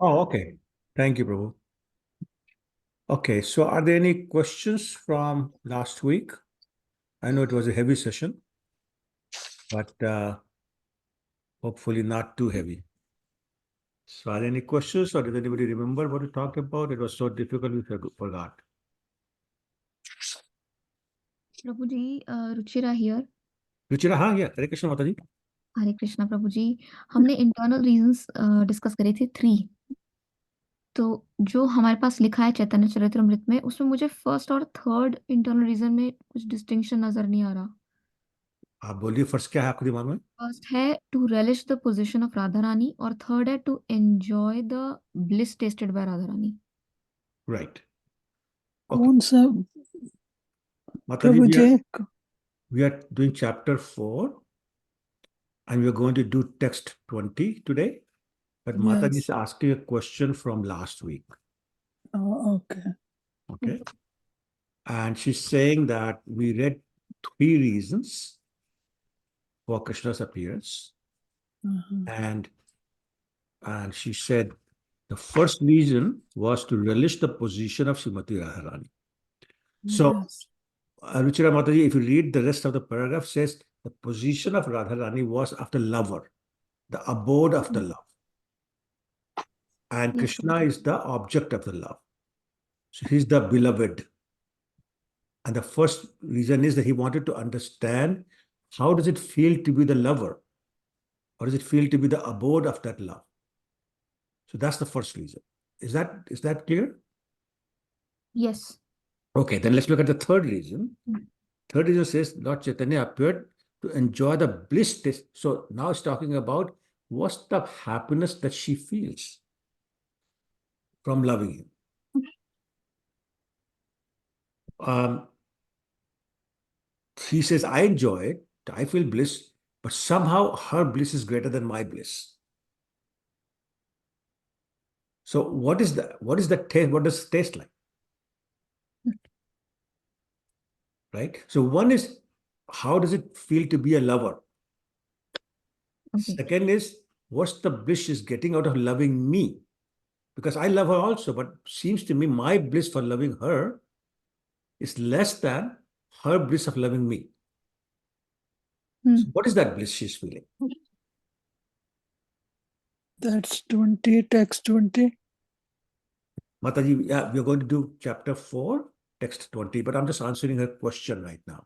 Oh, okay. Thank you, Prabhu. Okay, so are there any questions from last week? I know it was a heavy session, but hopefully not too heavy. So are there any questions, or does anybody remember what we talked about? It was so difficult we forgot. Prabhu ji, Ruchira here. Ruchira, हाँ, या हरे कृष्ण माता जी। हरे कृष्णा प्रभु जी। हमने internal reasons discuss करे थे 3। तो जो हमारे पास लिखा है चैतन्य चरितमृत में, उसमें मुझे फर्स्ट और थर्ड इंटरनल रीजन में कुछ डिस्टिंक्शन नजर नहीं आ रहा। आप बोलिए, फर्स्ट क्या है आपके दिमाग में? फर्स्ट है to relish the position of Radha Rani, और थर्ड है to enjoy the bliss tasted by Radha Rani. Right. Okay कौन सा माता जी, प्रभु जी? we are doing chapter 4 and we are going to do text 20 today. But Mataji is Yes. asking a question from last week. Oh, okay. Okay. And she's saying that we read 3 reasons for Krishna's appearance. And she said the first reason was to relish the position of Srimati Radharani. So, Yes. Ruchira Mataji, if you read the rest of the paragraph, says the position of Radharani was of the lover, the abode of the love. And Yes, Krishna Prabhuji. is the object of the love. So he's the beloved. And the first reason is that he wanted to understand how does it feel to be the lover? Or does it feel to be the abode of that love? So that's the first reason. Is that clear? Yes. Okay, then let's look at the third reason. Third reason says Lord Chaitanya appeared to enjoy the bliss test. So now it's talking about what's the happiness that she feels from loving him. He says, I enjoy it, I feel bliss, but somehow her bliss is greater than my bliss. So what is the taste? What does it taste like? Right? So one is, how does it feel to be a lover? Okay. Second is, what's the bliss she's getting out of loving me? Because I love her also, but seems to me my bliss for loving her is less than her bliss of loving me. So what is that bliss she's feeling? That's 20, text 20. Mataji, yeah, we're going to do chapter 4, text 20, but I'm just answering her question right now.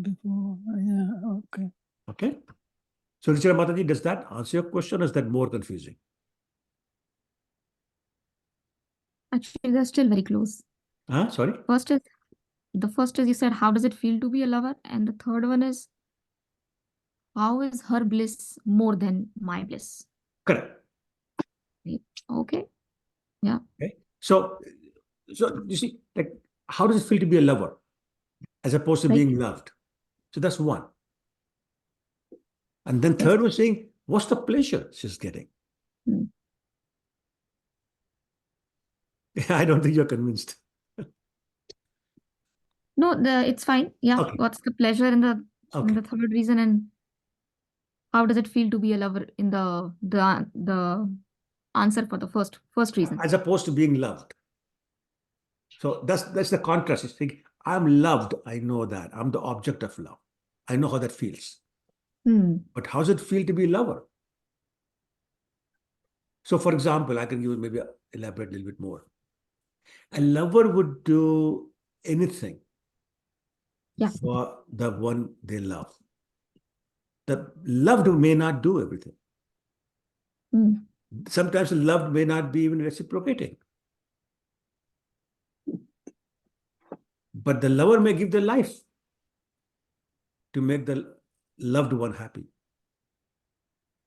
Before, yeah, okay. Okay. So, Richard Mataji, does that answer your question or is that more confusing? Actually, they're still very close. Sorry? The first is you said, how does it feel to be a lover? And the third one is, how is her bliss more than my bliss? Correct. Okay. Yeah. Okay. So you see, like, how does it feel to be a lover as opposed to Right. being loved? So that's one. And then third was saying, what's the pleasure she's getting? I don't think you're convinced. No, it's fine. Yeah. Okay. What's the pleasure in the third reason, and how does it feel to be a lover in the answer for the first reason? As opposed to being loved. So that's the contrast. You think, I'm loved, I know that. I'm the object of love. I know how that feels. But how does it feel to be a lover? So, for example, I can give maybe elaborate a little bit more. A lover would do anything for the one they love. The loved may not do everything. Sometimes the loved may not be even reciprocating. But the lover may give their life to make the loved one happy.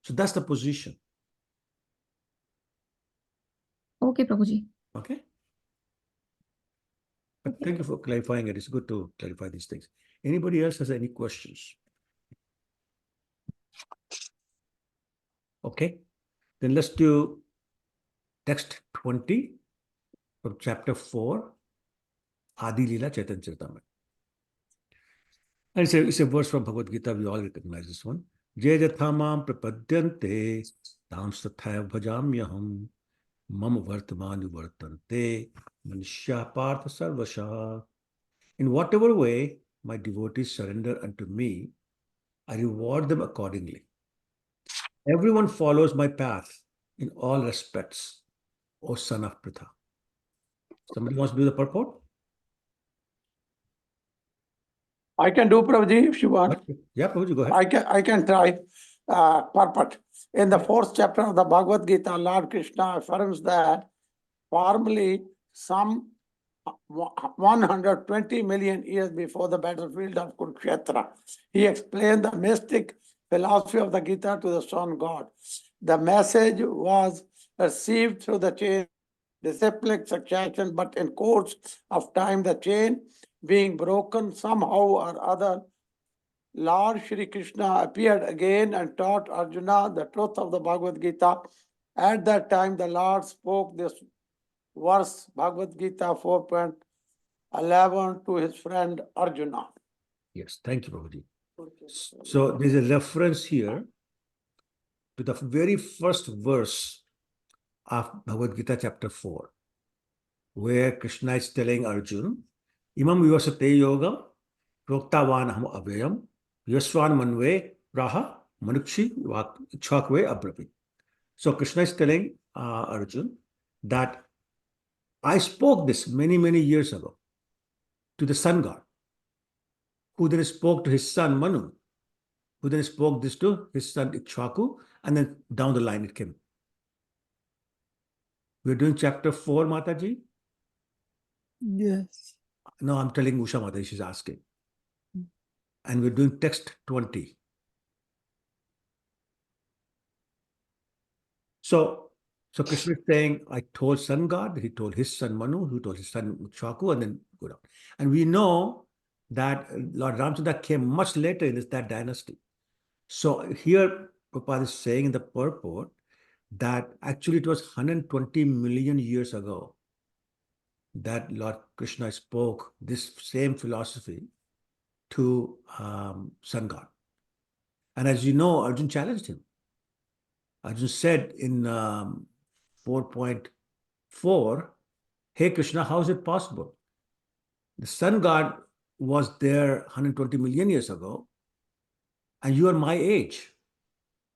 So that's the position. Okay, Prabhuji. Okay. But thank you for clarifying it. It's good to clarify these things. Anybody else has any questions? Okay. Then let's do text 20 from chapter 4, Adi Lila Chaitanya Charitamrita. And it's a verse from Bhagavad Gita. We all recognize this one. Jai jathamam prapadyante tam sathaya bhajamyaham Mam vartamanu vartante manishya partha sarvasha. In whatever way my devotees surrender unto me, I reward them accordingly. Everyone follows my path in all respects, O son of Pritha. Somebody wants to do the purport? I can do, Prabhuji, if you want. Yeah, Prabhuji, go ahead. I can try purport. In the 4th chapter of the Bhagavad Gita, Lord Krishna affirms that formerly some 120 million years before the battlefield of Kurukshetra, he explained the mystic philosophy of the Gita to the sun god. The message was received through the chain disciplic succession, but in course of time, the chain being broken somehow or other, Lord Shri Krishna appeared again and taught Arjuna the truth of the Bhagavad Gita. At that time, the Lord spoke this verse, Bhagavad Gita 4.11, to his friend Arjuna. Yes, thank you, Prabhuji. So there's a reference here to the very first verse of Bhagavad Gita chapter 4, where Krishna is telling Arjuna, Imam vivasate yogam proktavan ham avyayam yaswan manve raha manukshi chakve abravi. So Krishna is telling Arjuna that I spoke this many, many years ago to the sun god, who then spoke to his son Manu, who then spoke this to his son Ikshvaku, and then down the line it came. We're doing chapter 4, Mataji. Yes. No, I'm telling Usha Mataji, she's asking. And we're doing text 20. So Krishna is saying, I told sun god, he told his son Manu, who told his son Ikshvaku, and then go down. And we know that Lord Ramchandra came much later in that dynasty. So here Prabhupada is saying in the purport that actually it was 120 million years ago that Lord Krishna spoke this same philosophy to sun god. And as you know, Arjun challenged him. Arjun said in 4.4, hey Krishna, how is it possible? The sun god was there 120 million years ago, and you are my age.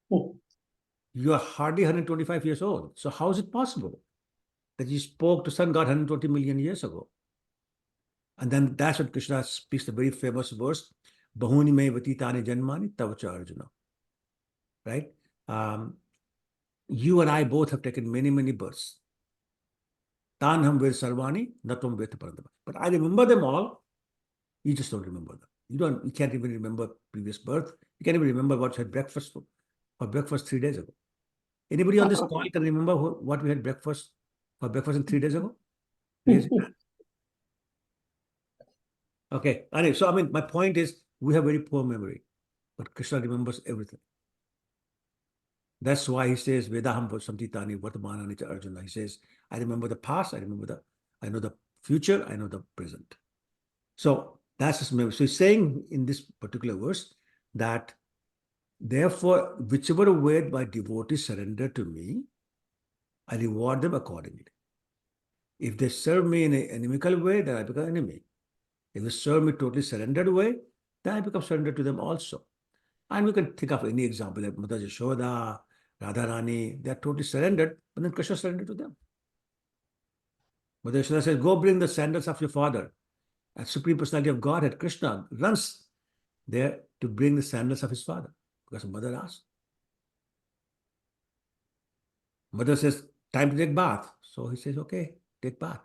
You are hardly 125 years old. So how is it possible that you spoke to sun god 120 million years ago? And then that's when Krishna speaks the very famous verse, Bahuni me vatitani janmani tavacha Arjuna. Right? You and I both have taken many, many births. Tanham ved sarvani, natvam ved parandama. But I remember them all. You just don't remember them. You can't even remember previous birth. You can't even remember what you had breakfast for breakfast 3 days ago. Anybody on this call can remember what we had breakfast for breakfast 3 days ago? Raise your hand. Okay. Anyway, so I mean, my point is we have very poor memory, but Krishna remembers everything. That's why he says, Vedaham samtitani vartamanani cha Arjuna. He says, I remember the past, I know the future, I know the present. So that's his memory. So he's saying in this particular verse that therefore, whichever way my devotees surrender to me, I reward them accordingly. If they serve me in an inimical way, then I become enemy. If they serve me totally surrendered way, then I become surrendered to them also. And we can think of any example like Mother Yashoda, Radharani, they are totally surrendered, but then Krishna surrendered to them. Mother Yashoda says, go bring the sandals of your father. And Supreme Personality of Godhead, Krishna, runs there to bring the sandals of his father because mother asked. Mother says, time to take bath. So he says, okay, take bath.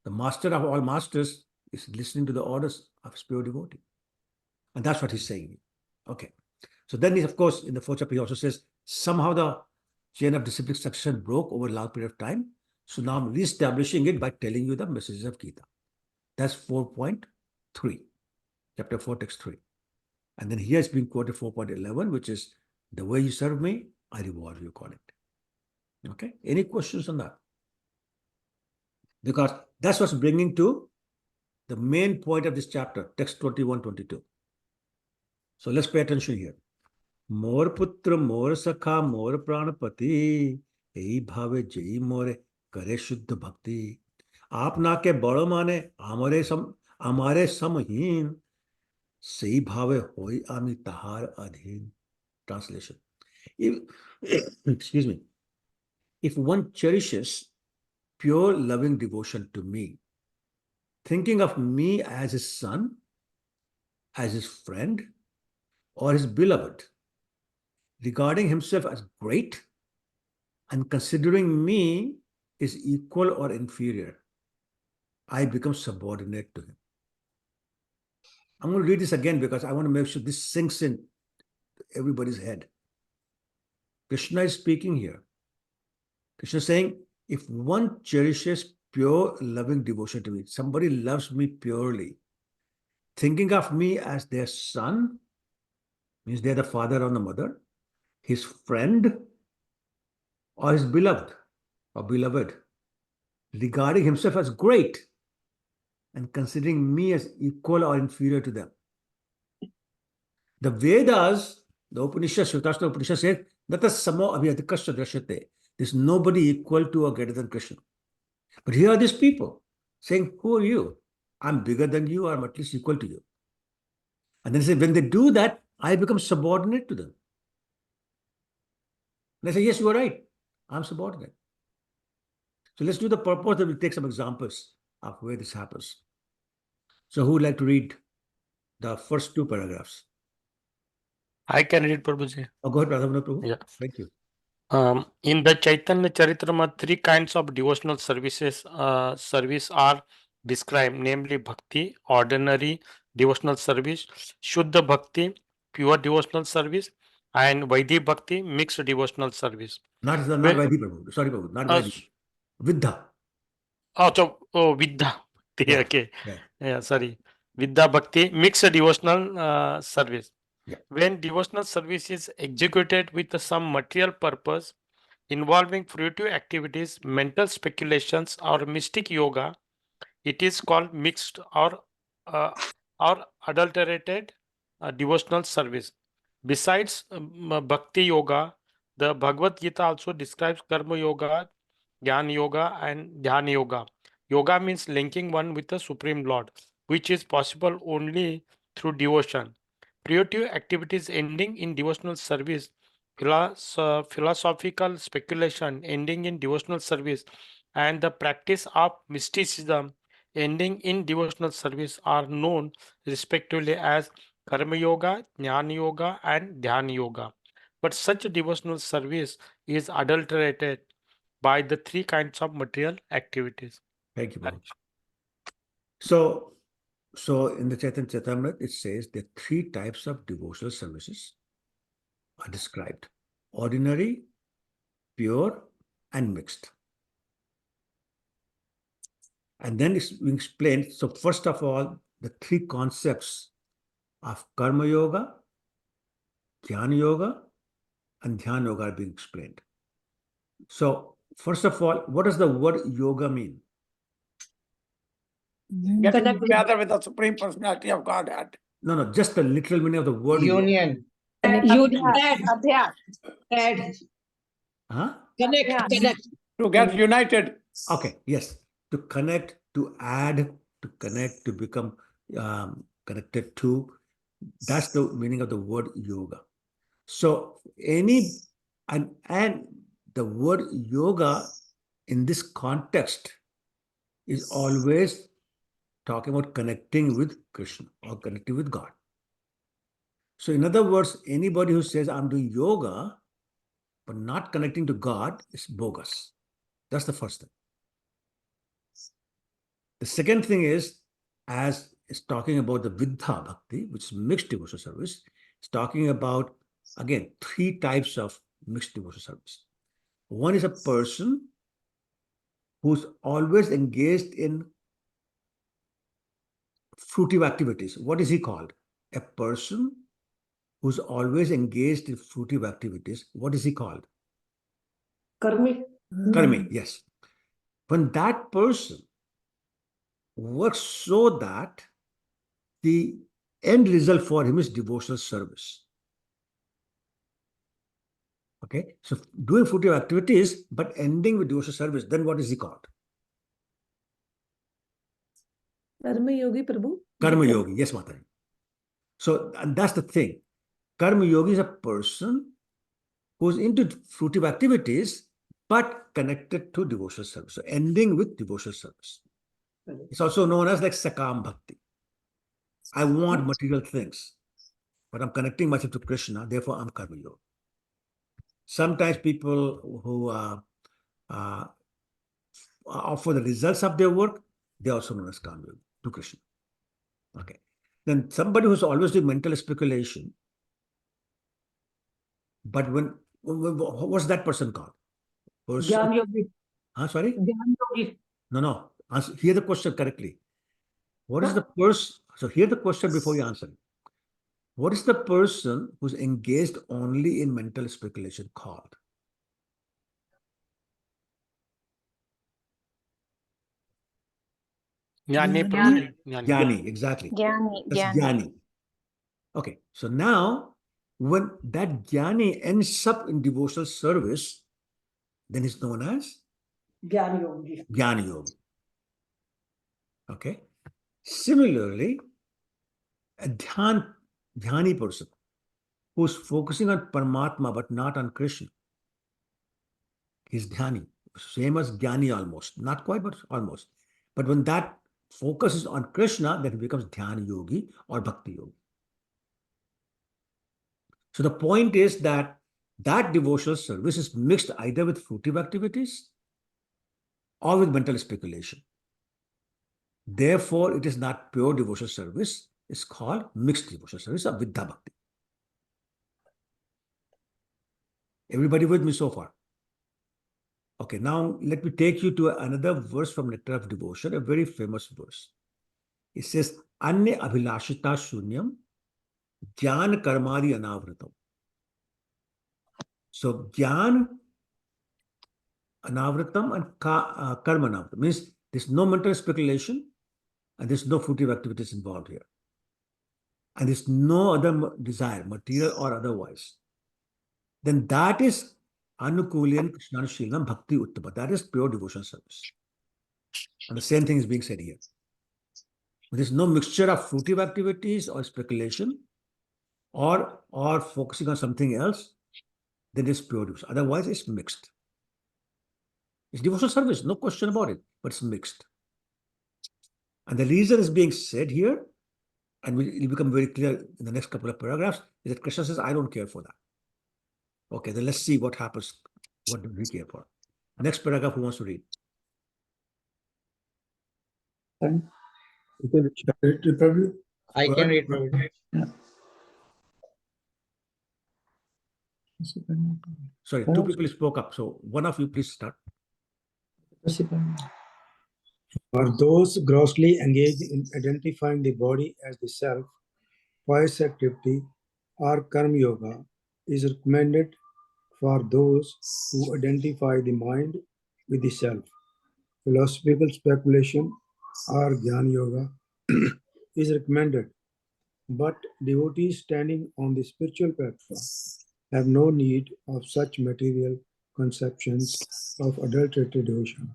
The master of all masters is listening to the orders of his pure devotee. And that's what he's saying. Okay. So then, of course, in the 4th chapter, he also says, somehow the chain of disciplic succession broke over a long period of time. So now I'm reestablishing it by telling you the messages of Gita. That's 4.3, chapter 4, text 3. And then here it's being quoted 4.11, which is, the way you serve me, I reward you accordingly. Okay. Any questions on that? Because that's what's bringing to the main point of this chapter, text 21, 22. So let's pay attention here. More putra, more sakha, more pranapati. এই ভাবে যেই মোরে করে শুদ্ধ ভক্তি আপনাকে বড় মানে আমারে সমহীন সেই ভাবে হই আমি তাহার অধীন translation if, excuse me, if one cherishes pure loving devotion to me, thinking of me as his son, as his friend, or his beloved, regarding himself as great, and considering me is equal or inferior, I become subordinate to him. I'm going to read this again because I want to make sure this sinks in everybody's head. Krishna is speaking here. Krishna is saying, if one cherishes pure loving devotion to me, somebody loves me purely, thinking of me as their son, means they're the father or the mother, his friend, or his beloved or beloved, regarding himself as great and considering me as equal or inferior to them. The Vedas, the Upanishad, Shrutashtha Upanishad says, Nata samo abhyadikasya drashyate. There's nobody equal to or greater than Krishna. But here are these people saying, who are you? I'm bigger than you, or I'm at least equal to you. And then say, when they do that, I become subordinate to them. And I say, yes, you are right. I'm subordinate. So let's do the purpose that we'll take some examples of where this happens. So who would like to read the first two paragraphs? I can read, Prabhuji. Oh, go ahead, Radhavana Prabhu. Yeah. Thank you. In the Chaitanya Charitamrita, three kinds of devotional service are described, namely Bhakti, ordinary devotional service, Shuddha Bhakti, pure devotional service, and Vaidhi Bhakti, mixed devotional service. Not Well- Vaidhi Prabhu. Sorry, Prabhu. Not Uh, Vaidhi. Vidya. Vidya Bhakti, Yeah. okay. Yeah. Yeah, sorry. Vidya Bhakti, mixed devotional service. Yeah. When devotional service is executed with some material purpose, involving fruitive activities, mental speculations, or mystic yoga, it is called mixed uh, or adulterated devotional service. Besides bhakti yoga, the Bhagavad Gita also describes karma yoga, jnana yoga, and dhyana yoga. Yoga means linking one with the Supreme Lord, which is possible only through devotion. Creative activities ending in devotional service, philosophical speculation ending in devotional service, and the practice of mysticism ending in devotional service are known respectively as Karma Yoga, Jnana Yoga, and Dhyana Yoga. But such devotional service is adulterated by the three kinds of material activities. Thank you, Prabhu. So in the Chaitanya Charitamrita, it says that three types of devotional services are described: ordinary, pure, and mixed. And then it's being explained. So first of all, the three concepts of Karma Yoga, Jnana Yoga, and Dhyana Yoga are being explained. So first of all, what does the word yoga mean? Getting together with the Supreme Personality of Godhead. No, just the literal meaning of the word Union. Union. Huh? Connect. To get united. Okay, yes. To connect, to add, to connect, to become connected to. That's the meaning of the word yoga. So and the word yoga in this context is always talking about connecting with Krishna or connecting with God. So in other words, anybody who says I'm doing yoga but not connecting to God is bogus. That's the first thing. The second thing is, as it's talking about the Vidya Bhakti, which is mixed devotional service, it's talking about, again, three types of mixed devotional service. One is a person who's always engaged in fruitive activities. What is he called? A person who's always engaged in fruitive activities. What is he called? Karmi. Karmi, yes. When that person works so that the end result for him is devotional service. Okay, so doing fruitive activities, but ending with devotional service, then what is he called? Karma yogi, Prabhu. Karma yogi, yes, Mataji. So, and that's the thing. Karma yogi is a person who's into fruitive activities, but connected to devotional service. So, ending with devotional service. It's also known as like Sakam Bhakti. I want material things, but I'm connecting myself to Krishna, therefore I'm Karma yogi. Sometimes people who offer the results of their work, they also known as Karma yogi to Krishna. Okay. Then somebody who's always doing mental speculation, but what's that person called? Jnana yogi. Sorry? Jnana yogi. No. Hear the question correctly. What is the person? So hear the question before you answer it. What is the person who's engaged only in mental speculation called? Jnani, Jnani. Prabhuji. Jnani. Jnani, exactly. That's Jnani. Okay, so now when that Jnani ends up in devotional service, then it's known as Jnana yogi. Jnana Yogi. Okay. Similarly, a Dhyani person who's focusing on Paramatma but not on Krishna is Dhyani. Same as Jnani almost. Not quite, but almost. But when that focus is on Krishna, then it becomes Dhyana Yogi or Bhakti Yogi. So the point is that that devotional service is mixed either with fruitive activities or with mental speculation. Therefore, it is not pure devotional service. It's called mixed devotional service or Vidya Bhakti. Everybody with me so far? Okay, now let me take you to another verse from Nectar of Devotion, a very famous verse. It says, Anya abhilashita shunyam jnana karmadi anavritam. So, jnana anavritam and karma anavritam means there's no mental speculation and there's no fruitive activities involved here. And there's no other desire, material or otherwise. Then that is Anukulian Krishnanushilanam Bhakti Uttama. That is pure devotional service. And the same thing is being said here. There's no mixture of fruitive activities or speculation or focusing on something else, then it's pure devotion. Otherwise, it's mixed. It's devotional service, no question about it, but it's mixed. And the reason is being said here, and it will become very clear in the next couple of paragraphs, is that Krishna says, I don't care for that. Okay, then let's see what happens. What do we care for? Next paragraph, who wants to read? I can read, Prabhuji. Sorry, two people spoke up. So one of you please start. For those grossly engaged in identifying the body as the self, pious activity or karma yoga is recommended for those who identify the mind with the self. Philosophical speculation or jnana yoga is recommended, but devotees standing on the spiritual platform have no need of such material conceptions of adulterated devotion.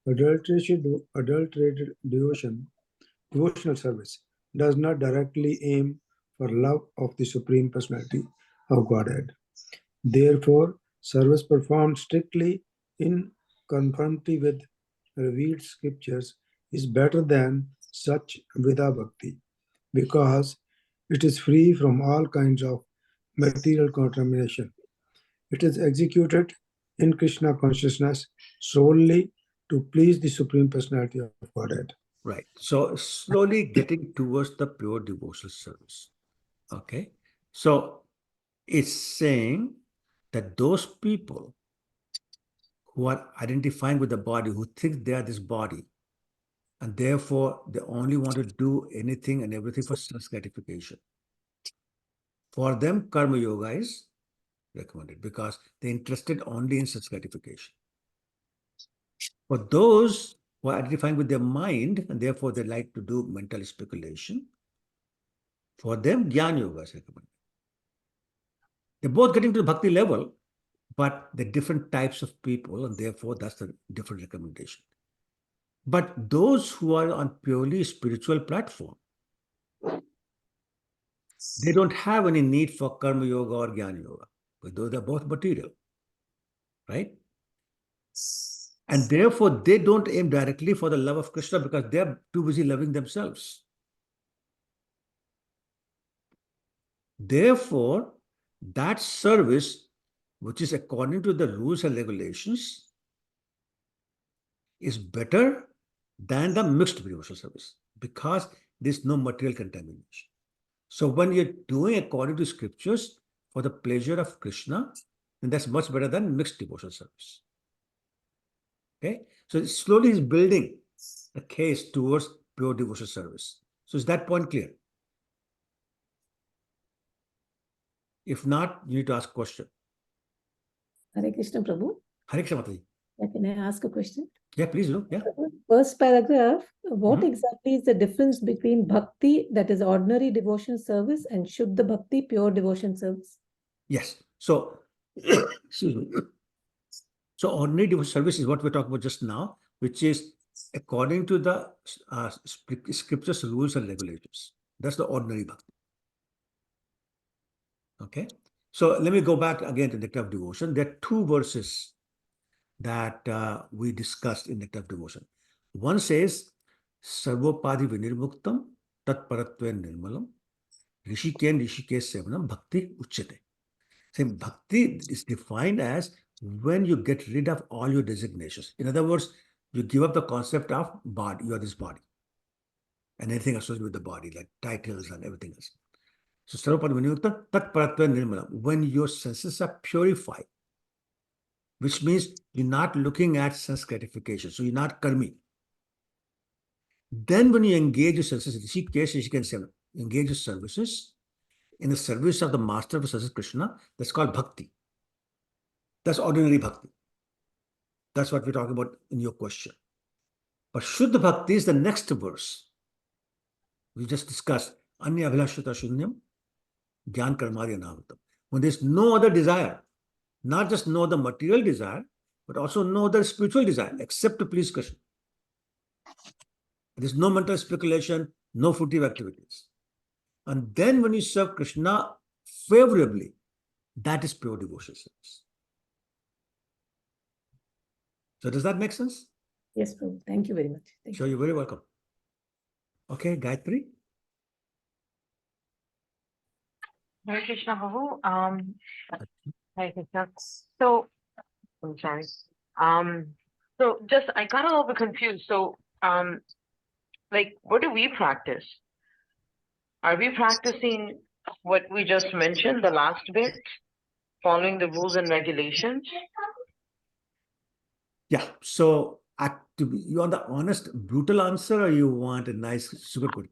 Adulterated devotional service does not directly aim for love of the Supreme Personality of Godhead. Therefore, service performed strictly in conformity with revealed scriptures is better than such Vidya Bhakti because it is free from all kinds of material contamination. It is executed in Krishna consciousness solely to please the Supreme Personality of Godhead. Right. So slowly getting towards the pure devotional service. Okay. So it's saying that those people who are identifying with the body, who think they are this body, and therefore they only want to do anything and everything for self gratification. For them, karma yoga is recommended because they're interested only in self gratification. For those who are identifying with their mind and therefore they like to do mental speculation, for them, Jnana Yoga is recommended. They're both getting to the bhakti level, but the different types of people, and therefore that's the different recommendation. But those who are on purely spiritual platform, they don't have any need for karma yoga or jnana yoga, but those are both material, right? And therefore they don't aim directly for the love of Krishna because they're too busy loving themselves. Therefore, that service, which is according to the rules and regulations, is better than the mixed devotional service because there's no material contamination. So when you're doing according to scriptures for the pleasure of Krishna, then that's much better than mixed devotional service. Okay? So slowly he's building a case towards pure devotional service. So is that point clear? If not, you need to ask a question. Hare Krishna, Prabhu. Hare Krishna Mataji. Can I ask a question? Yeah, please do. Yeah. First paragraph, what Mhm. exactly is the difference between bhakti, that is ordinary devotion service, and Shuddha bhakti, pure devotion service? Yes. So, excuse me. So ordinary devotional service is what we're talking about just now, which is according to the scriptures, rules and regulations. That's the ordinary bhakti. Okay. So let me go back again to Nectar of Devotion. There are two verses that we discussed in Nectar of Devotion. One says, Sarvopadi vinirmuktam tat paratven nirmalam rishikesh sevanam bhakti uchyate. Saying bhakti is defined as when you get rid of all your designations. In other words, you give up the concept of body, you are this body, and anything associated with the body, like titles and everything else. So, Sarvapad Vinayukta Tat Paratva Nirmala, when your senses are purified, which means you're not looking at sense gratification, so you're not karmi. Then when you engage your senses, engage your services in the service of the master of service Krishna, that's called bhakti. That's ordinary bhakti. That's what we're talking about in your question. But Shuddha Bhakti is the next verse. We just discussed Anya Abhilashita Shunyam, Gyan Karmarya Namatam. When there's no other desire, not just no other material desire, but also no other spiritual desire except to please Krishna. There's no mental speculation, no fruitive activities. And then when you serve Krishna favorably, that is pure devotion service. So does that make sense? Yes, Prabhu. Thank you very much. Thank Sure, you're very welcome. Okay, Gayatri. Hare Krishna, Prabhu. Hare Krishna. So, I'm sorry. So just I got a little bit confused. So, like, what do we practice? Are we practicing what we just mentioned, the last bit, following the rules and regulations? Yeah. So, you want the honest, brutal answer, or you want a nice sugarcoat?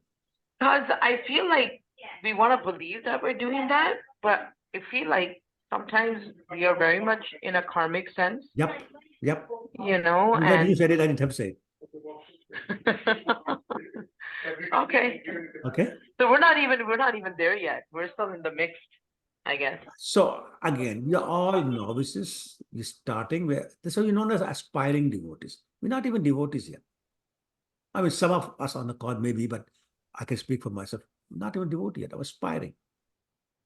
Because I feel like we want to believe that we're doing that, but I feel like sometimes we are very much in a karmic sense. Yep. Yep. You know, I'm glad you said it. I didn't have to say it. Okay. Okay. So we're not even there yet. We're still in the mixed, I guess. So again, we are all novices. We're starting where this is known as aspiring devotees. We're not even devotees yet. I mean, some of us on the call maybe, but I can speak for myself. I'm not even devotee yet. I'm aspiring.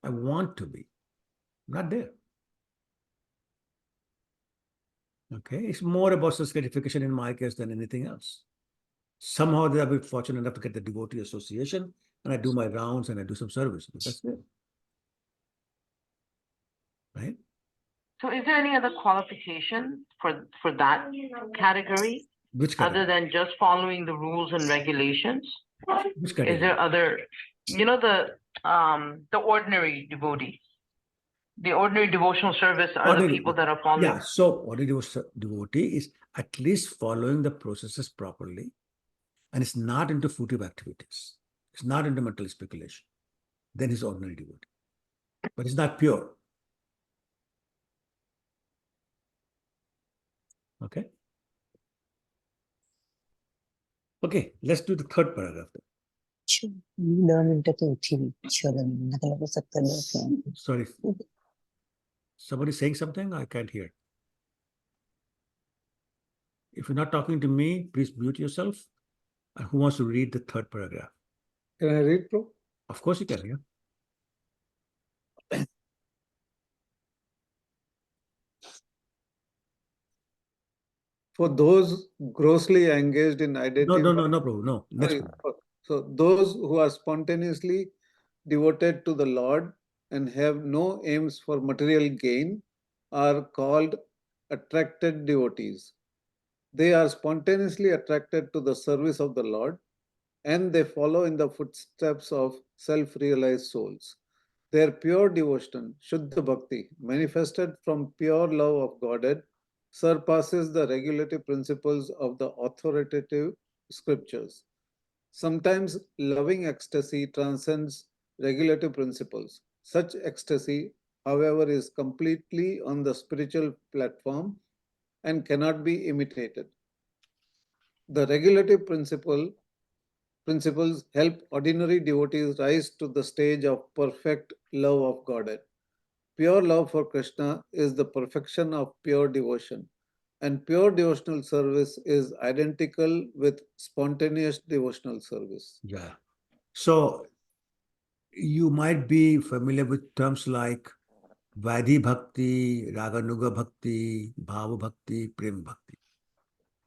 I want to be. I'm not there. Okay. It's more about self gratification in my case than anything else. Somehow they have been fortunate enough to get the devotee association, and I do my rounds and I do some service. But that's it. Right? So is there any other qualification for that category? Which category? Other than just following the rules and regulations? Which category? Is there other, the ordinary devotee? The ordinary devotional service are the people that are following. Yeah, so ordinary devotee is at least following the processes properly, and it's not into fruitive activities. It's not into mental speculation. Then he's ordinary devotee. But it's not pure. Okay? Okay, let's do the third paragraph then. Sorry. Somebody saying something? I can't hear. If you're not talking to me, please mute yourself. And who wants to read the third paragraph? Can I read, Prabhu? Of course you can, yeah. For those grossly engaged in No, identifying. Prabhu, no. Next Sorry. one. So those who are spontaneously devoted to the Lord and have no aims for material gain are called attracted devotees. They are spontaneously attracted to the service of the Lord, and they follow in the footsteps of self-realized souls. Their pure devotion, Shuddha Bhakti, manifested from pure love of Godhead, surpasses the regulative principles of the authoritative scriptures. Sometimes loving ecstasy transcends regulative principles. Such ecstasy, however, is completely on the spiritual platform and cannot be imitated. The regulative principles help ordinary devotees rise to the stage of perfect love of Godhead. Pure love for Krishna is the perfection of pure devotion, and pure devotional service is identical with spontaneous devotional service. Yeah. So you might be familiar with terms like Vaidhi Bhakti, Raganuga Bhakti, Bhava Bhakti, Prem Bhakti.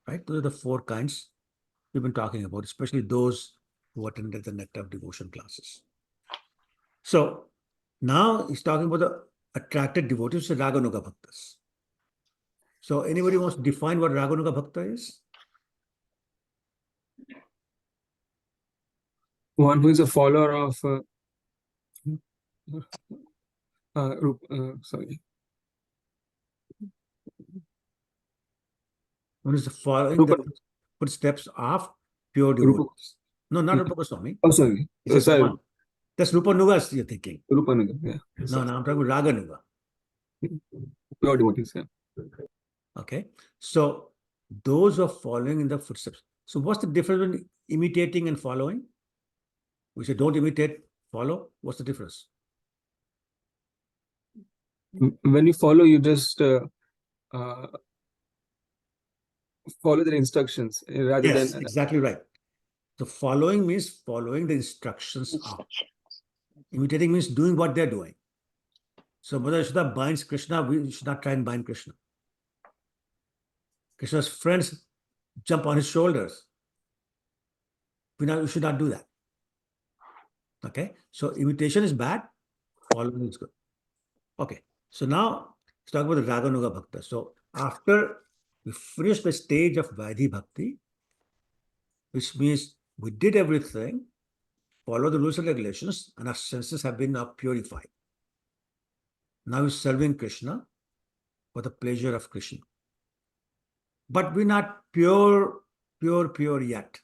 Right? Those are the four kinds we've been talking about, especially those who attended the Nectar of Devotion classes. So now he's talking about the attracted devotees, the Raganuga Bhaktas. So anybody wants to define what Raganuga Bhakta is? One who is a follower of sorry. One is following the footsteps of pure devotees. No, not Rupa Goswami. Oh, sorry. It's just Sorry. one. That's Rupanugas you're thinking. Rupanuga, yeah. No, I'm talking about Raganuga. Pure devotees, yeah. Okay. So those are following in the footsteps. So what's the difference between imitating and following? We say don't imitate, follow. What's the difference? When you follow, you just follow their instructions rather Yes, than exactly right. So following means following the instructions of. Imitating means doing what they're doing. So Mother Yashoda binds Krishna, we should not try and bind Krishna. Krishna's friends jump on his shoulders. We should not do that. Okay, so imitation is bad, following is good. Okay, so now let's talk about the Raganuga Bhakta. So after we finish the stage of Vaidhi Bhakti, which means we did everything, follow the rules and regulations, and our senses have been now purified. Now we're serving Krishna for the pleasure of Krishna. But we're not pure yet.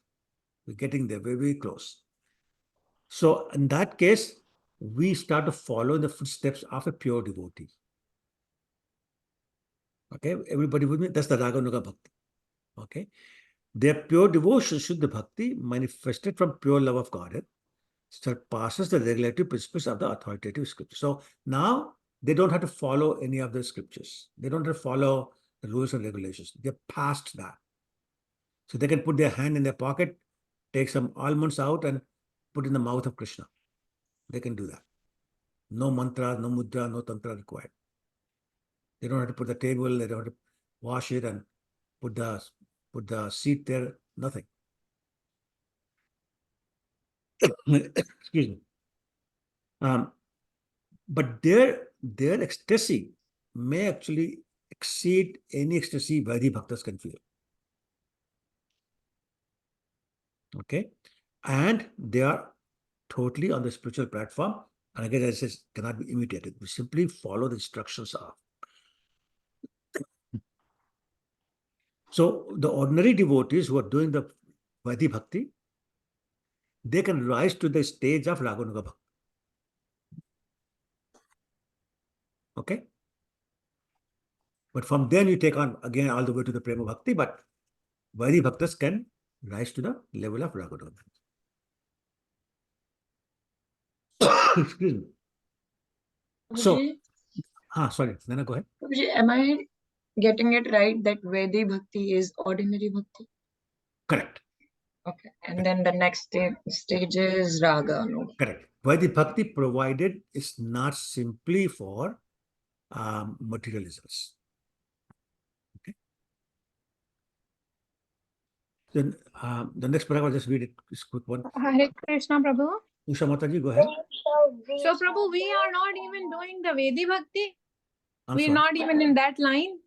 We're getting there, very, very close. So in that case, we start to follow the footsteps of a pure devotee. Okay, everybody with me? That's the Raganuga Bhakti. Okay, their pure devotion, Shuddha Bhakti, manifested from pure love of Godhead, surpasses the regulative principles of the authoritative scriptures. So now they don't have to follow any of the scriptures. They don't have to follow the rules and regulations. They're past that. So they can put their hand in their pocket, take some almonds out and put in the mouth of Krishna. They can do that. No mantra, no mudra, no tantra required. They don't have to put the table, they don't have to wash it and put the seat there, nothing. Excuse me. But their ecstasy may actually exceed any ecstasy Vaidhi Bhaktas can feel. Okay? And they are totally on the spiritual platform. And again, as I said, cannot be imitated. We simply follow the instructions of. So the ordinary devotees who are doing the Vaidhi Bhakti, they can rise to the stage of Raganuga Bhakti. Okay? But from then you take on again all the way to the Prema Bhakti, but Vaidhi Bhaktas can rise to the level of Raganuga Bhakti. Excuse me. So, Sorry, Nana, go ahead. Am I getting it right that Vedi Bhakti is ordinary Bhakti? Correct. Okay. And then the next stage is Raga. No? Correct. Vaidhi Bhakti provided is not simply for material results. Okay. Then the next paragraph, I'll just read it. It's a quick one. Hare Krishna, Prabhu. Usha Mataji, go ahead. So, Prabhu, we are not even doing the Vedi Bhakti. I'm We're sorry. not even in that line.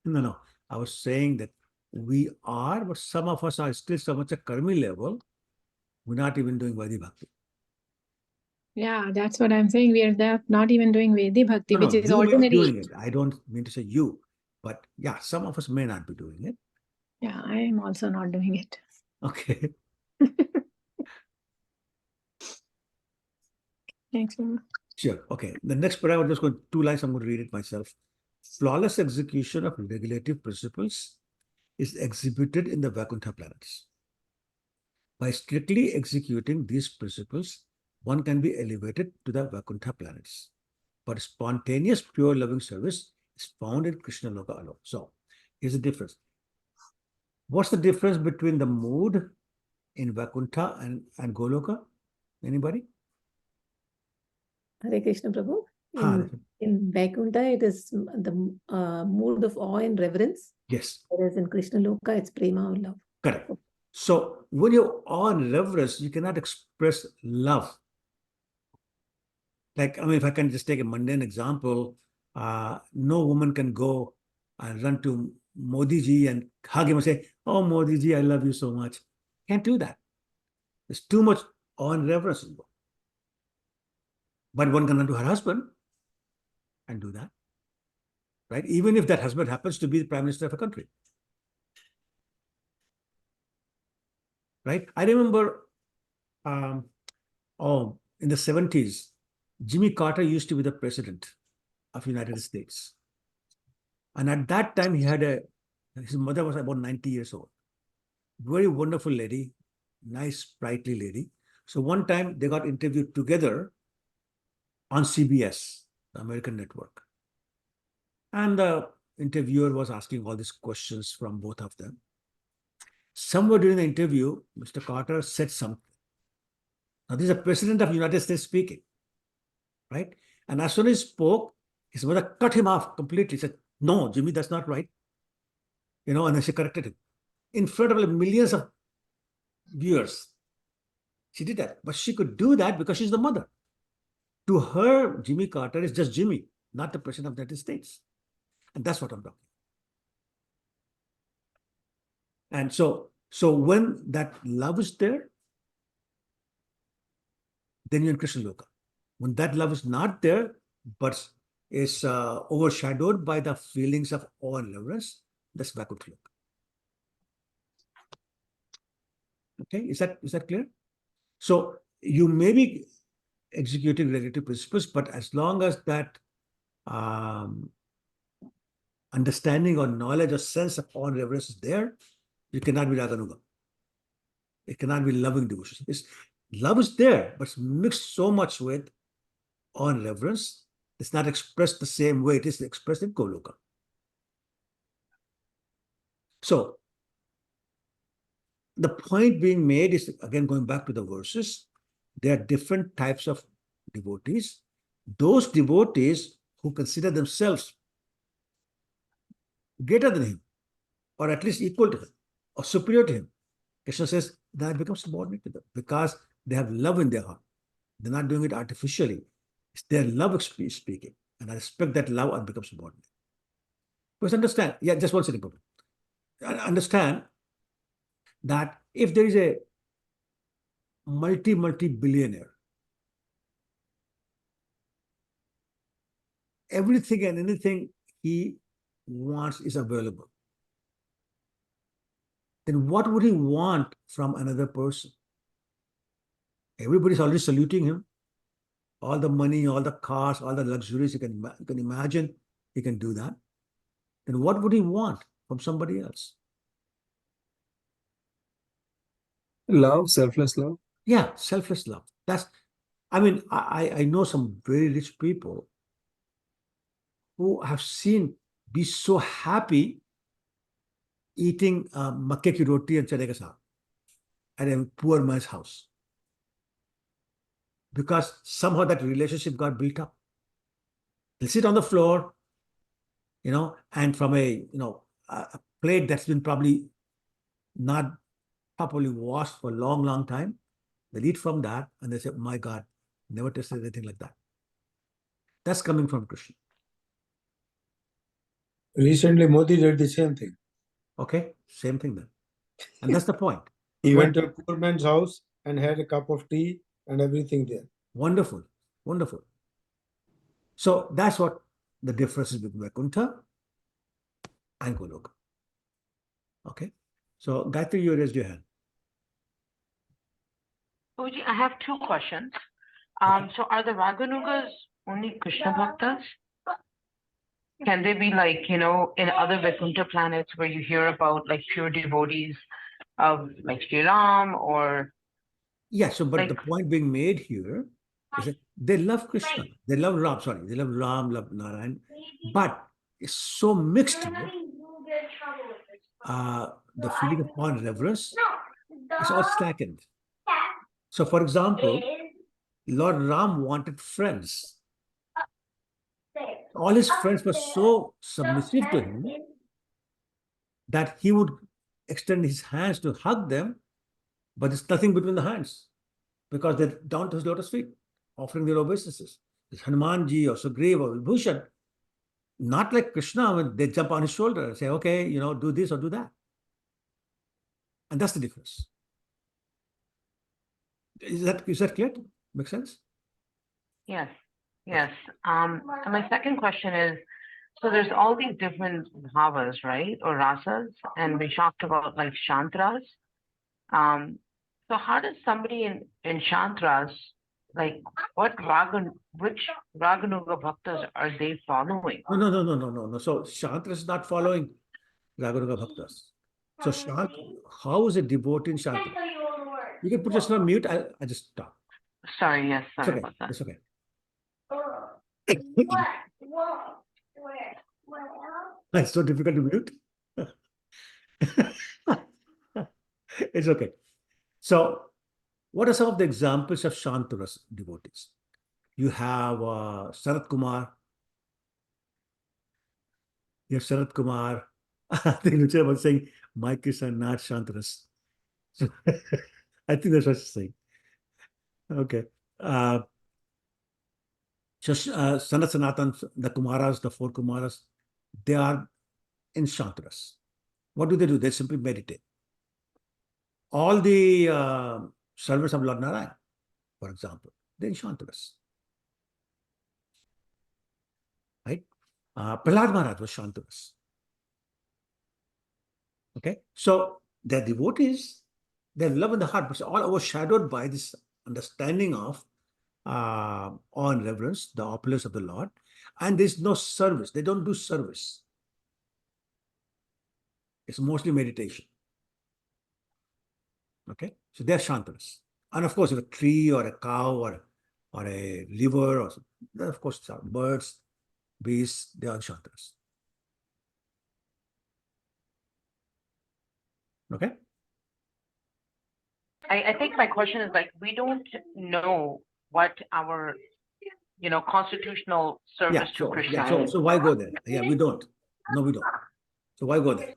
No. I was saying that we are, but some of us are still so much at Karmi level. We're not even doing Vaidhi Bhakti. Yeah, that's what I'm saying. We are not even doing Vedi Bhakti, No, which is you may be ordinary. doing it. I don't mean to say you, but yeah, some of us may not be doing it. Yeah, I am also not doing it. Okay. Thanks, Prabhu. Sure. Okay. The next paragraph, just going 2 lines, I'm going to read it myself. Flawless execution of regulative principles is exhibited in the Vaikuntha planets. By strictly executing these principles, one can be elevated to the Vaikuntha planets. But spontaneous, pure loving service is found in Krishna Loka alone. So, here's the difference. What's the difference between the mood in Vaikuntha and Goloka? Anybody? Hare Krishna Prabhu. In Vaikuntha, it is the mood of awe and reverence. Yes. Whereas in Krishna Loka, it's prema or love. Correct. So when you're awe and reverence, you cannot express love. Like, I mean, if I can just take a mundane example, no woman can go and run to Modi ji and hug him and say, "Oh, Modi ji, I love you so much." Can't do that. There's too much awe and reverence involved. But one can run to her husband and do that, right? Even if that husband happens to be the prime minister of a country, right? I remember, in the 70s, Jimmy Carter used to be the president of the United States. And at that time, his mother was about 90 years old. Very wonderful lady, nice, sprightly lady. So one time they got interviewed together on CBS, the American network. And the interviewer was asking all these questions from both of them. Somewhere during the interview, Mr. Carter said something. Now, this is the president of the United States speaking, right? And as soon as he spoke, his mother cut him off completely. Said, "No, Jimmy, that's not right." And then she corrected him. In front of millions of viewers, she did that. But she could do that because she's the mother. To her, Jimmy Carter is just Jimmy, not the president of the United States. And that's what I'm talking about. And so when that love is there, then you're in Krishna Loka. When that love is not there, but is overshadowed by the feelings of awe and reverence, that's Vaikuntha Loka. Okay, is that clear? So you may be executing regulative principles, but as long as that understanding or knowledge or sense of awe and reverence is there, you cannot be Raganuga. It cannot be loving devotion. Love is there, but it's mixed so much with awe and reverence. It's not expressed the same way it is expressed in Goloka. So the point being made is, again, going back to the verses, there are different types of devotees. Those devotees who consider themselves greater than him, or at least equal to him, or superior to him, Krishna says that becomes subordinate to them because they have love in their heart. They're not doing it artificially. It's their love speaking. And I respect that love and become subordinate. Because understand, just one second, understand that if there is a multi-billionaire, everything and anything he wants is available, then what would he want from another person? Everybody's already saluting him. All the money, all the cars, all the luxuries you can imagine, he can do that. Then what would he want from somebody else? Love, selfless love. Yeah, selfless love. I know some very rich people who have seen be so happy eating makke ki roti and chane ke saath at a poor man's house. Because somehow that relationship got built up. They'll sit on the floor, and from a plate that's been probably not properly washed for a long, long time, they'll eat from that and they say, my God, never tasted anything like that. That's coming from Krishna. Recently, Modi did the same thing. Okay, same thing then. And that's the point. He went to a poor man's house and had a cup of tea and everything there. Wonderful, wonderful. So that's what the difference is between Vaikuntha and Goloka. Okay, so Gayatri, you raised your hand. Guruji, I have two questions. So are the Raganugas only Krishna bhaktas? Can they be like, in other Vaikuntha planets where you hear about like pure devotees of like Sri Ram or? Yeah, so but the point being made here is that they love Krishna. They love Ram, they love Ram, love Narayan, but it's so mixed with the feeling upon reverence. It's all slackened. So for example, Lord Ram wanted friends. All his friends were so submissive to him that he would extend his hands to hug them, but there's nothing between the hands because they're down to his lotus feet, offering their obeisances. It's Hanumanji or Sugriva or Vibhushan, not like Krishna when they jump on his shoulder and say, okay, do this or do that. And that's the difference. Is that clear? Make sense? Yes, yes. And my second question is, so there's all these different bhavas, right? Or rasas, and we talked about like shantras. So how does somebody in shantras, like which Raganuga bhaktas are they following? No. So Shantra is not following Raganuga bhaktas. So Shant, how is a devotee in Shantra? You can put yourself on mute. I just stop. Sorry, yes, sorry It's okay. about that. It's okay. It's so difficult to mute. It's okay. So, what are some of the examples of Shantaras devotees? You have Sarat Kumar. You have Sarat Kumar. I think Lucia was saying, my kids are not Shantaras. So, I think that's what she's saying. Okay. Sanat Sanatan, the Kumaras, the four Kumaras, they are in Shantaras. What do? They simply meditate. All the servants of Lord Narayan, for example, they're in Shantaras. Right? Prahlad Maharaj was Shantaras. Okay? So they're devotees, they're love in the heart, but it's all overshadowed by this understanding of awe and reverence, the opulence of the Lord, and there's no service. They don't do service. It's mostly meditation. Okay? So they're Shantaras. And of course, if a tree or a cow or a river, or then of course, birds, beasts, they are Shantaras. Okay? I think my question is like, we don't know what our, constitutional service to Krishna is. So why go there? Yeah, we don't. No, we don't. So why go there?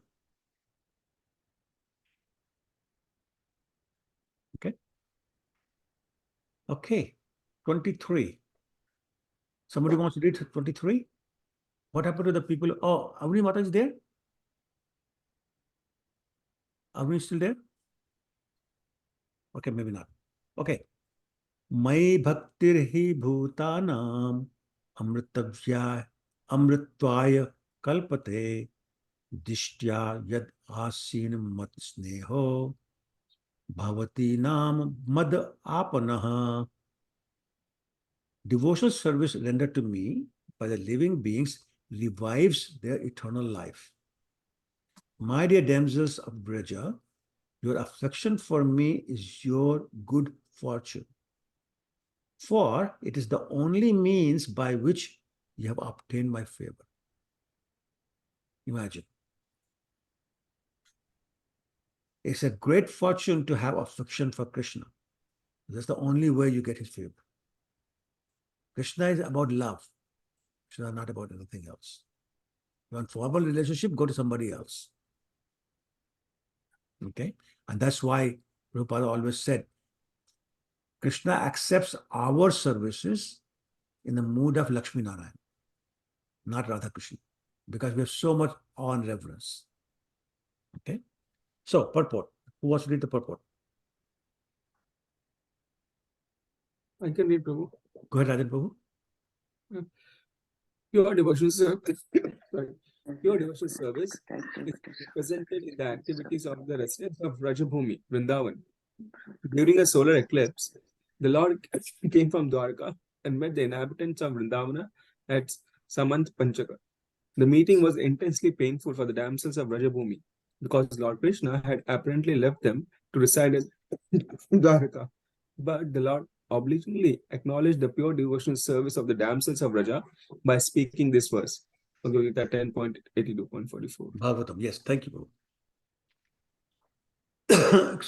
Okay. Okay. 23. Somebody wants to read 23? What happened to the people? Oh, Avni Mata is there? Avni is still there? Okay, maybe not. Okay. Mai bhaktir hi bhutanam amritvaya kalpate dishtya yad asin mat sneho bhavati nam mad apanaha. Devotional service rendered to me by the living beings revives their eternal life. My dear damsels of Braja, your affection for me is your good fortune, for it is the only means by which you have obtained my favor. Imagine. It's a great fortune to have affection for Krishna. That's the only way you get his favor. Krishna is about love. Krishna is not about anything else. You want formal relationship, go to somebody else. Okay? And that's why Prabhupada always said, Krishna accepts our services in the mood of Lakshmi Narayan, not Radha Krishna, because we have so much awe and reverence. Okay? So, purport. Who wants to read the purport? I can read, Prabhu. Go ahead, Rajan Prabhu. Pure devotional service, pure devotional service is presented in the activities of the residents of Rajabhumi, Vrindavan. During a solar eclipse, the Lord came from Dwarka and met the inhabitants of Vrindavana at Samant Panchaka. The meeting was intensely painful for the damsels of Rajabhumi because Lord Krishna had apparently left them to reside in Dwarka. But the Lord obligingly acknowledged the pure devotional service of the damsels of Raja by speaking this verse. Bhagavad Gita 10.82.44. Bhagavatam. Yes, thank you, Prabhu.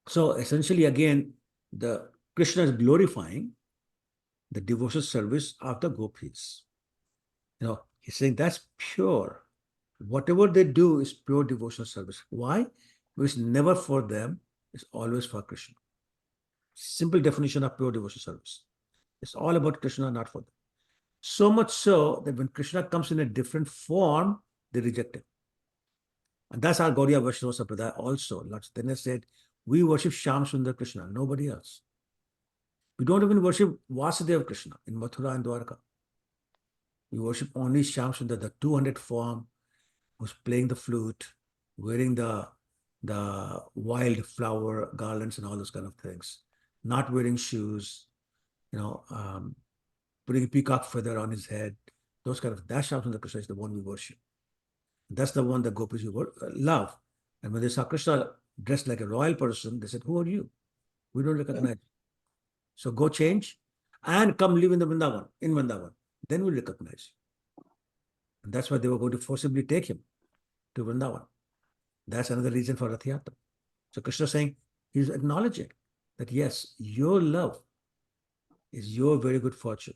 So essentially, again, the Krishna is glorifying the devotional service of the gopis. He's saying that's pure. Whatever they do is pure devotional service. Why? Because it's never for them, it's always for Krishna. Simple definition of pure devotional service. It's all about Krishna, not for them. So much so that when Krishna comes in a different form, they reject him. And that's our Gaudiya Vaishnava Sampradaya also. Lord Chaitanya said, we worship Shyam Sundar Krishna, nobody else. We don't even worship Vasudeva Krishna in Mathura and Dwarka. We worship only Shyam Sundar, the 200 form, who's playing the flute, wearing the wild flower garlands and all those kind of things, not wearing shoes, putting a peacock feather on his head, those kind of, that Shyam Sundar Krishna is the one we worship. That's the one the gopis love. And when they saw Krishna dressed like a royal person, they said, who are you? We don't recognize you. So go change and come live in Vrindavan. Then we'll recognize you. And that's why they were going to forcibly take him to Vrindavan. That's another reason for Rath Yatra. So Krishna is saying, he's acknowledging that yes, your love is your very good fortune,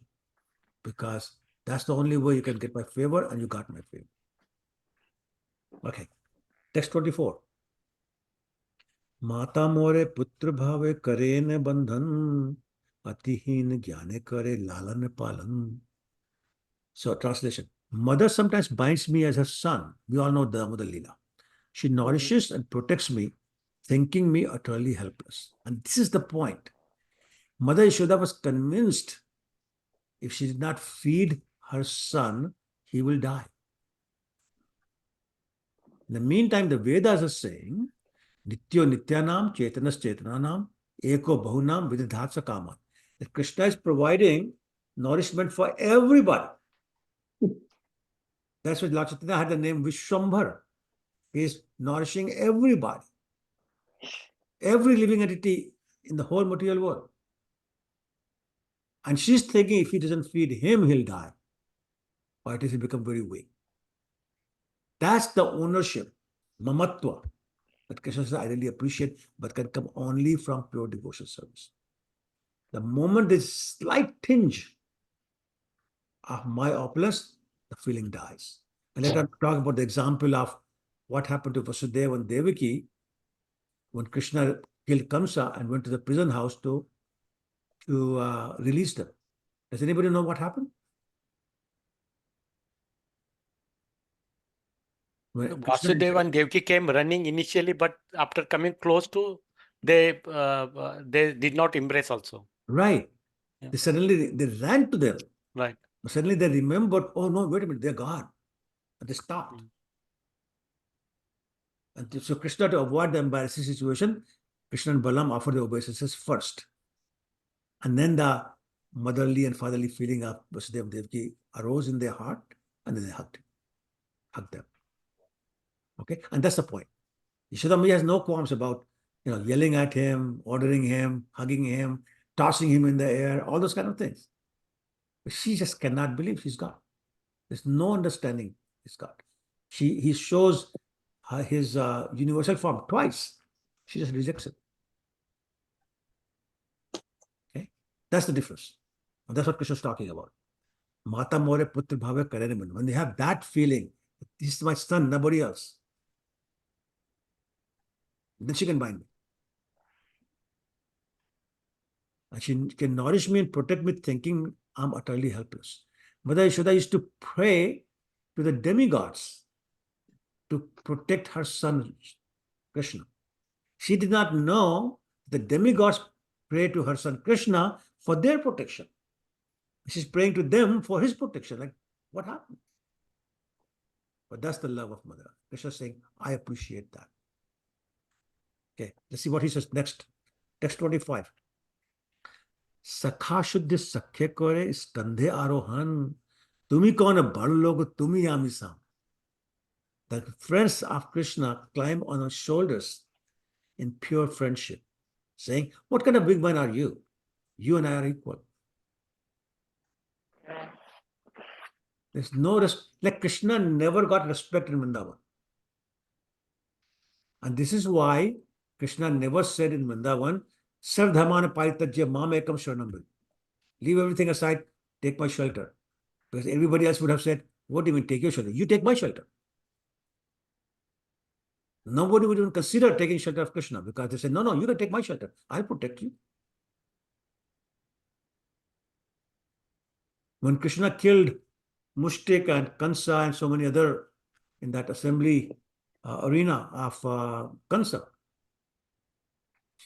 because that's the only way you can get my favor, and you got my favor. Okay. Text 24. Mata more putra bhave kare ne bandhan, atihin jnane kare lalan palan. So translation. Mother sometimes binds me as her son. We all know the Mother Lila. She nourishes and protects me, thinking me utterly helpless. And this is the point. Mother Yashoda was convinced if she did not feed her son, he will die. In the meantime, the Vedas are saying, Nityo Nityanam, Chaitanas Chaitananam, Eko Bahunam, Vididhatsa Kaman. That Krishna is providing nourishment for everybody. That's why Lord Chaitanya had the name Vishwambhara. He is nourishing everybody. Every living entity in the whole material world. And she's thinking if he doesn't feed him, he'll die. Or at least he'll become very weak. That's the ownership, mamatva, that Krishna says I really appreciate, but can come only from pure devotional service. The moment there's slight tinge of my opulence, the feeling dies. And let us talk about the example of what happened to Vasudeva and Devaki when Krishna killed Kamsa and went to the prison house to release them. Does anybody know what happened? Vasudeva and Devaki came running initially, but after coming close to, they did not embrace also. Right. Yeah. They ran to them. Right. But suddenly they remembered, oh no, wait a minute, they're gone. And they stopped. And so Krishna, to avoid the embarrassing situation, Krishna and Balaram offered the obeisances first. And then the motherly and fatherly feeling of Vasudeva and Devaki arose in their heart, and then they hugged them. Okay, and that's the point. Yashoda has no qualms about yelling at him, ordering him, hugging him, tossing him in the air, all those kind of things. But she just cannot believe he's God. There's no understanding he's God. He shows his universal form twice. She just rejects it. Okay, that's the difference. And that's what Krishna is talking about. Mata more putra bhava karene man. When they have that feeling, this is my son, nobody else, then she can bind me. And she can nourish me and protect me, thinking I'm utterly helpless. Mother Yashoda used to pray to the demigods to protect her son Krishna. She did not know the demigods pray to her son Krishna for their protection. She's praying to them for his protection. Like, what happened? But that's the love of Mother. Krishna is saying, I appreciate that. Okay, let's see what he says next. Text 25. Sakha shuddhi sakhya kore skandhe arohan. Tumi kaun bad log, tumi amisam. The friends of Krishna climb on our shoulders in pure friendship, saying, what kind of big man are you? You and I are equal. There's no respect. Like Krishna never got respect in Vrindavan. And this is why Krishna never said in Vrindavan, Sarvdhamana paritajya mam ekam sharanam vraj. Leave everything aside, take my shelter. Because everybody else would have said, what do you mean take your shelter? You take my shelter. Nobody would even consider taking shelter of Krishna because they said, no, you can take my shelter. I'll protect you. When Krishna killed Mushtik and Kansa and so many other in that assembly arena of Kansa,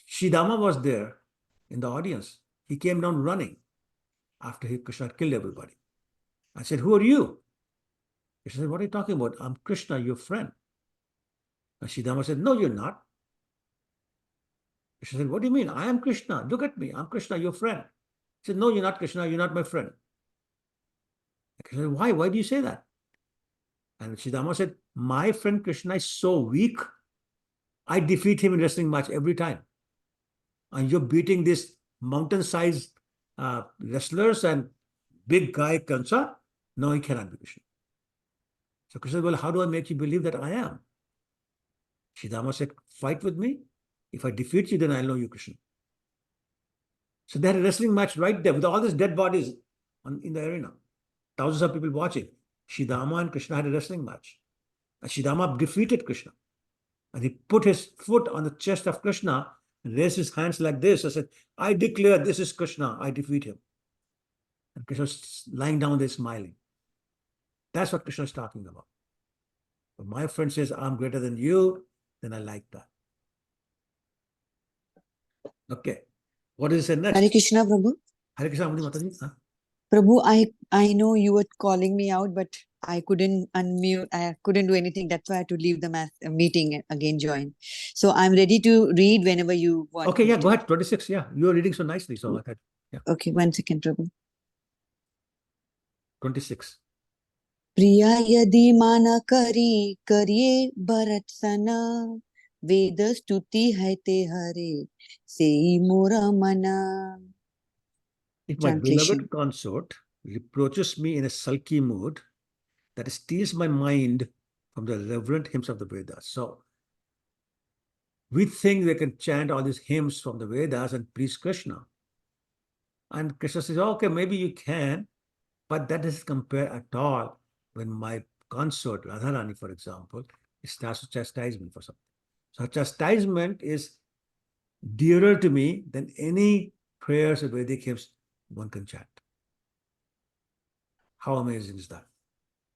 Shidama was there in the audience. He came down running after Krishna killed everybody. I said, who are you? Krishna said, what are you talking about? I'm Krishna, your friend. And Shidama said, no, you're not. Krishna said, what do you mean? I am Krishna. Look at me. I'm Krishna, your friend. He said, no, you're not Krishna. You're not my friend. Krishna said, why? Why do you say that? And Shidama said, my friend Krishna is so weak. I defeat him in wrestling match every time. And you're beating this mountain-sized wrestlers and big guy Kansa? No, he cannot be Krishna. So Krishna said, well, how do I make you believe that I am? Shidama said, fight with me. If I defeat you, then I'll know you Krishna. So they had a wrestling match right there with all these dead bodies in the arena. Thousands of people watching. Shidama and Krishna had a wrestling match. And Shidama defeated Krishna. And he put his foot on the chest of Krishna and raised his hands like this. I said, I declare this is Krishna. I defeat him. And Krishna was lying down there smiling. That's what Krishna is talking about. But my friend says, I'm greater than you, then I like that. Okay. What does it say next? Hare Krishna, Prabhu. Hare Krishna, Mataji. Huh? Prabhu, I know you were calling me out, but I couldn't unmute. I couldn't do anything. That's why I had to leave the meeting and again join. So I'm ready to read whenever you want. Okay, yeah, go ahead. 26. Yeah, you're reading so nicely. So I thought, yeah. Okay, 1 second, Prabhu. 26. प्रिया यदि माना करी करिए भरत सना वेद स्तुति है ते हरे से मोरा मना. If my beloved consort reproaches me in a sulky mood, that steals my mind from the reverent hymns of the Vedas. So we think they can chant all these hymns from the Vedas and please Krishna. And Krishna says, okay, maybe you can, but that doesn't compare at all when my consort, Radharani, for example, starts to chastise me for something. So chastisement is dearer to me than any prayers or Vedic hymns one can chant. How amazing is that?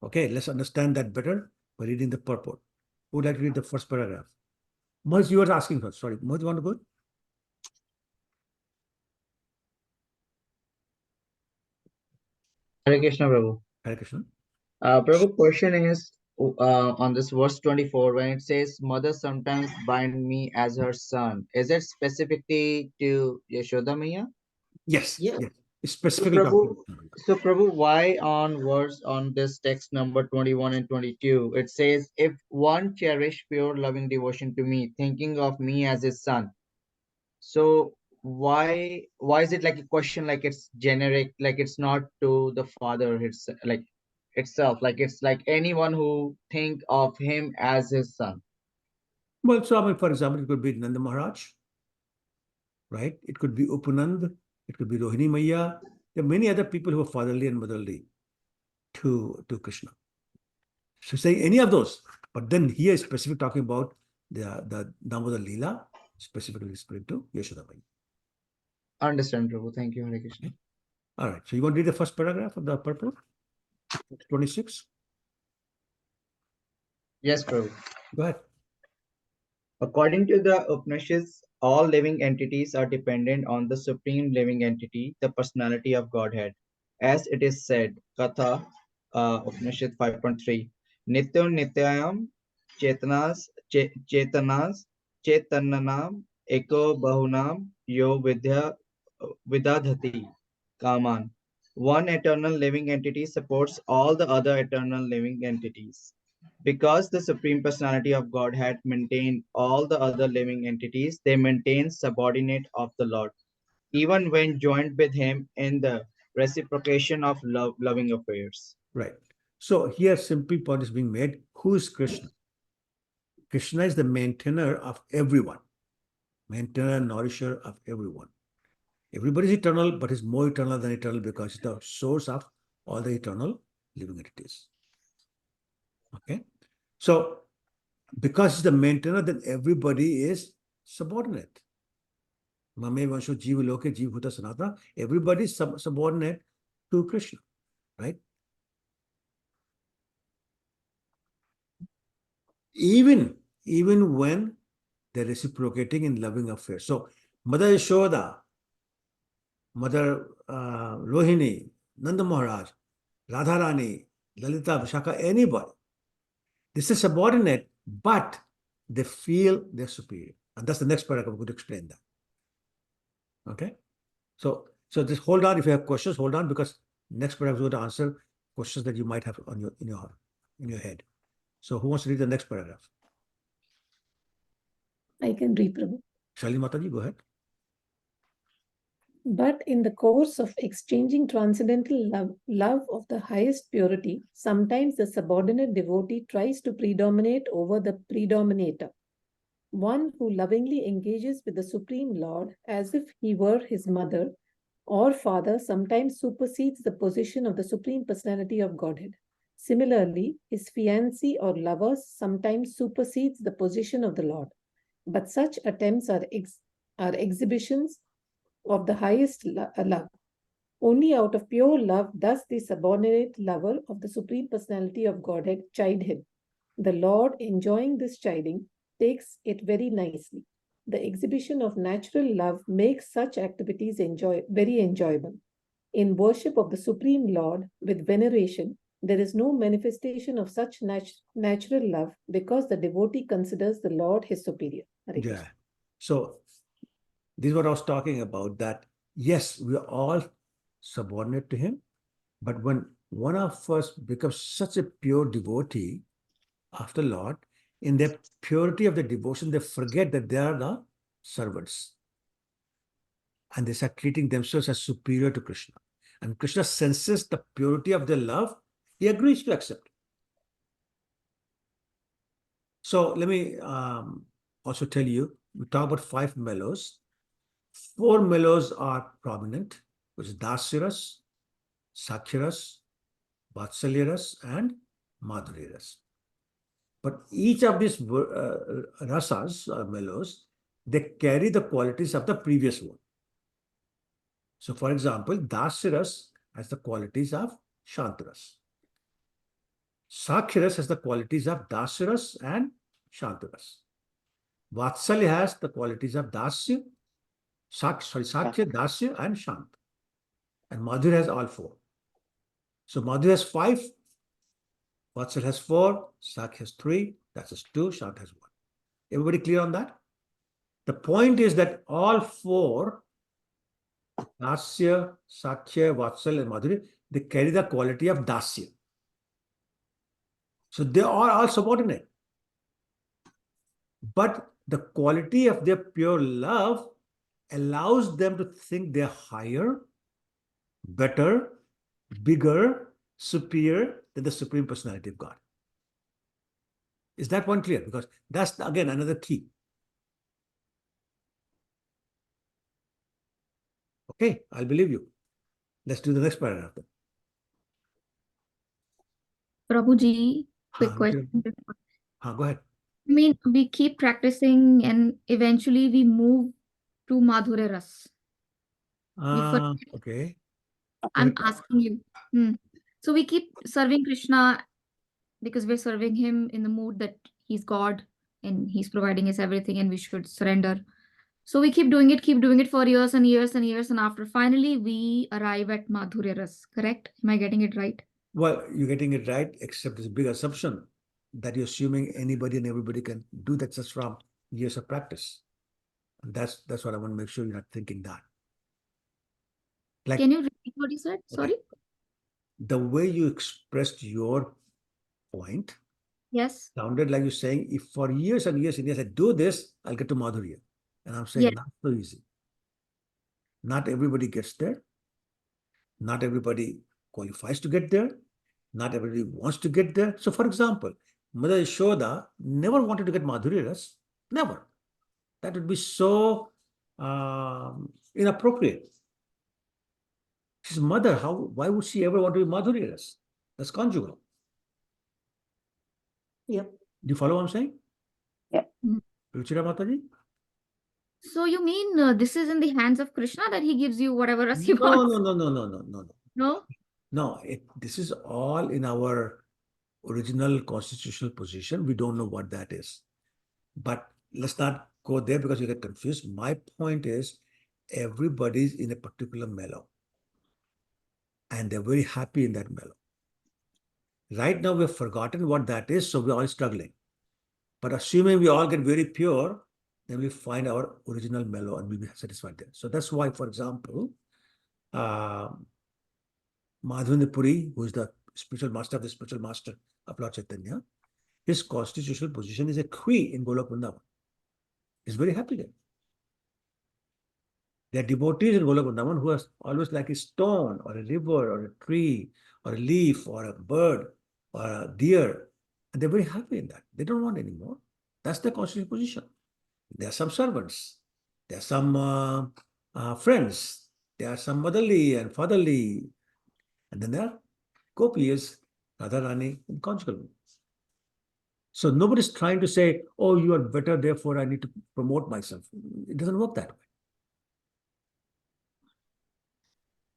Okay, let's understand that better by reading the purport. Who would like to read the first paragraph? Mohit, you were asking first. Sorry, Mohit, you want to go? Hare Krishna, Prabhu. Hare Krishna. Prabhu, question is on this verse 24 when it says, "Mother sometimes bind me as her son." Is it specifically to Yashoda Maya? Yes. Yeah. Yes. It's specifically talking. So Prabhu, why on verse on this text number 21 and 22 it says, "If one cherish pure loving devotion to me, thinking of me as his son." So why is it like a question, like it's generic, like it's not to the father, it's like itself. Like it's like anyone who think of him as his son. Well, so I mean, for example, it could be Nanda Maharaj, right? It could be Upanand, it could be Rohini Maya. There are many other people who are fatherly and motherly to Krishna. So saying any of those, but then here is specific talking about the Damodar Lila, specifically referring to Yashoda Mai. Understand, Prabhu. Thank you, Hare Krishna. Okay. All right. So you want to read the first paragraph of the purport? 26? Yes, Prabhu. Go ahead. According to the Upanishads, all living entities are dependent on the supreme living entity, the personality of Godhead. As it is said, Katha, Upanishad 5.3, Nityo Nityayam Chetanas Chetananam Eko Bahunam Yo Vidadhati Kaman. One eternal living entity supports all the other eternal living entities. Because the Supreme Personality of Godhead maintained all the other living entities, they maintain subordinate of the Lord, even when joined with Him in the reciprocation of loving affairs. Right. So here simple point is being made. Who is Krishna? Krishna is the maintainer of everyone. Maintainer, nourisher of everyone. Everybody is eternal, but is more eternal than eternal because it's the source of all the eternal living entities. Okay. So because it's the maintainer, then everybody is subordinate. Mame Vansho Jiva Loke Jiva Bhuta Sanatana. Everybody is subordinate to Krishna, right? Even when they're reciprocating in loving affairs. So Mother Yashoda, Mother Rohini, Nanda Maharaj, Radharani, Lalita, Vishaka, anybody. This is subordinate, but they feel they're superior. And that's the next paragraph. I'm going to explain that. Okay? So just hold on. If you have questions, hold on, because next paragraph is going to answer questions that you might have on in your head. So who wants to read the next paragraph? I can read, Prabhu. Shalini Mataji, go ahead. But in the course of exchanging transcendental love of the highest purity, sometimes the subordinate devotee tries to predominate over the predominator. One who lovingly engages with the Supreme Lord as if he were his mother or father sometimes supersedes the position of the Supreme Personality of Godhead. Similarly, his fiancé or lover sometimes supersedes the position of the Lord. But such attempts are exhibitions of the highest love. Only out of pure love does the subordinate lover of the Supreme Personality of Godhead chide him. The Lord, enjoying this chiding, takes it very nicely. The exhibition of natural love makes such activities very enjoyable. In worship of the Supreme Lord with veneration, there is no manifestation of such natural love because the devotee considers the Lord his superior. Yeah. So this is what I was talking about, that yes, we are all subordinate to him, but when one of us becomes such a pure devotee of the Lord, in their purity of the devotion, they forget that they are the servants. And they start treating themselves as superior to Krishna. And Krishna senses the purity of their love, he agrees to accept. So let me also tell you, we talk about 5 mellows. 4 mellows are prominent, which is Dasyaras, Sakhyaras, Vatsalyaras, and Madhuryaras. But each of these rasas, mellows, they carry the qualities of the previous one. So, for example, Dasyaras has the qualities of Shantaras. Sakhyaras has the qualities of Dasyaras and Shantaras. Vatsalya has the qualities of Sakhya, Dasya, and Shant. And Madhur has all 4. So Madhur has 5, Vatsal has 4, Sakhya has 3, that is 2, Shant has 1. Everybody clear on that? The point is that all 4, Dasya, Sakhya, Vatsal, and Madhurya, they carry the quality of Dasya. So they are all subordinate. But the quality of their pure love allows them to think they're higher, better, bigger, superior than the Supreme Personality of God. Is that one clear? Because that's, again, another key. Okay, I'll believe you. Let's do the next paragraph then. Prabhuji, quick Haan, question. go ahead. I mean, we keep practicing and eventually we move to Madhurya Ras. Okay. I'm asking you. So we keep serving Krishna because we're serving him in the mood that he's God and he's providing us everything and we should surrender. So we keep doing it for years and years and years. And after finally we arrive at Madhurya Ras, correct? Am I getting it right? Well, you're getting it right, except it's a big assumption that you're assuming anybody and everybody can do that just from years of practice. And that's what I want to make sure you're not thinking that. Like, can you repeat what you said? Sorry. The way you expressed your point, yes, sounded like you're saying, if for years and years and years I do this, I'll get to Madhurya. And I'm saying, yes. not so easy. Not everybody gets there. Not everybody qualifies to get there. Not everybody wants to get there. So, for example, Mother Yashoda never wanted to get Madhurya Ras. Never. That would be so inappropriate. She's mother. Why would she ever want to be Madhurya Ras? That's conjugal. Yep. Do you follow what I'm saying? Yep. Ruchira Mataji? So you mean this is in the hands of Krishna that he gives you whatever else you want? No. No? This is all in our original constitutional position. We don't know what that is. But let's not go there because you get confused. My point is, everybody's in a particular mellow. And they're very happy in that mellow. Right now, we've forgotten what that is, so we're all struggling. But assuming we all get very pure, then we find our original mellow and we'll be satisfied there. So that's why, for example, Madhavendra Puri, who is the spiritual master of the spiritual master of Lord Chaitanya, his constitutional position is a Khui in Golok Vrindavan. He's very happy there. There are devotees in Golok Vrindavan who are always like a stone or a river or a tree or a leaf or a bird or a deer. And they're very happy in that. They don't want any more. That's the constitutional position. There are some servants. There are some friends. There are some motherly and fatherly. And then there are gopis, Radharani, and conjugal. So nobody's trying to say, oh, you are better, therefore I need to promote myself. It doesn't work that way.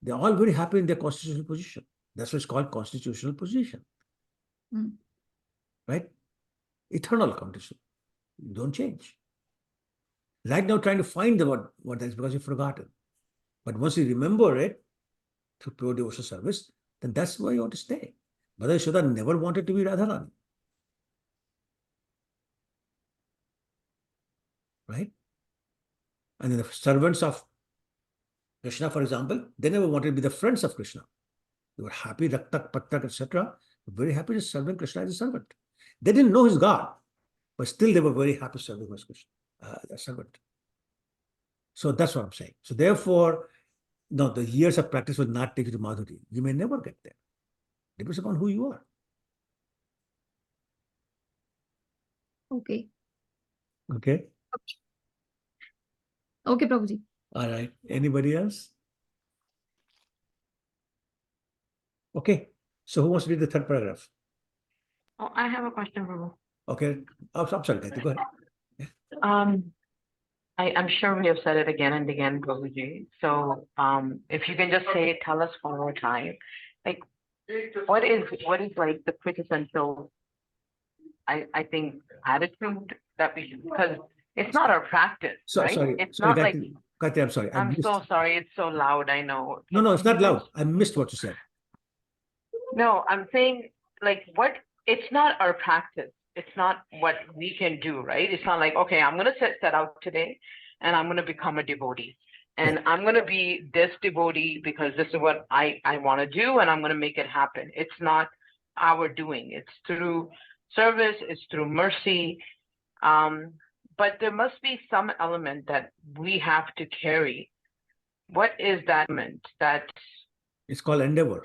They're all very happy in their constitutional position. That's why it's called constitutional position. Right? Eternal condition. You don't change. Right now, trying to find what that is because you've forgotten. But once you remember it through pure devotional service, then that's where you want to stay. Mother Yashoda never wanted to be Radharani. Right? And then the servants of Krishna, for example, they never wanted to be the friends of Krishna. They were happy, Raktak, Pattak, etc. Very happy to serve Krishna as a servant. They didn't know his God, but still they were very happy serving as Krishna, a servant. So that's what I'm saying. So therefore, no, the years of practice will not take you to Madhuri. You may never get there. Depends upon who you are. Okay. Okay. Okay, Prabhuji. All right. Anybody else? Okay. So who wants to read the third paragraph? Oh, I have a question, Prabhu. Okay. I'm sorry, Gayatri. Go ahead. I'm sure we have said it again and again, Prabhuji. So if you can just tell us one more time, like what is like the quintessential, I think, attitude that we should, because it's not our practice, right? Sorry. It's Sorry, not like, Gayatri, I'm sorry. I'm so sorry, it's so loud, I know. No, it's not loud. I missed what you said. No, I'm saying like it's not our practice. It's not what we can do, right? It's not like, okay, I'm going to set out today and I'm going to become a devotee. And I'm going to be this devotee because this is what I want to do and I'm going to make it happen. It's not our doing. It's through service, it's through mercy. But there must be some element that we have to carry. What is that element? That it's called endeavor.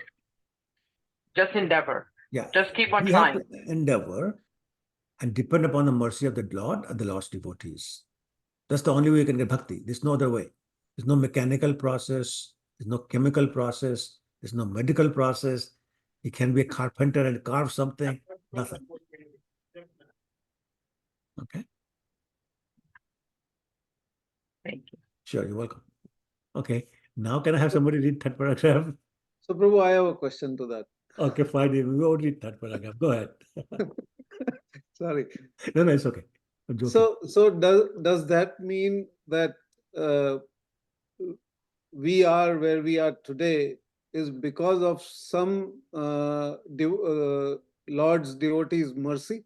Just endeavor. Yeah. Just keep on We have trying. to endeavor and depend upon the mercy of the Lord and the lost devotees. That's the only way you can get bhakti. There's no other way. There's no mechanical process. There's no chemical process. There's no medical process. You can be a carpenter and carve something. Nothing. Okay. Thank you. Sure, you're welcome. Okay. Now can I have somebody read that paragraph? So, Prabhu, I have a question to that. Okay, fine. We won't read that paragraph. Go ahead. Sorry. No, it's okay. I'm joking. So does that mean that we are where we are today is because of some Lord's devotees' mercy?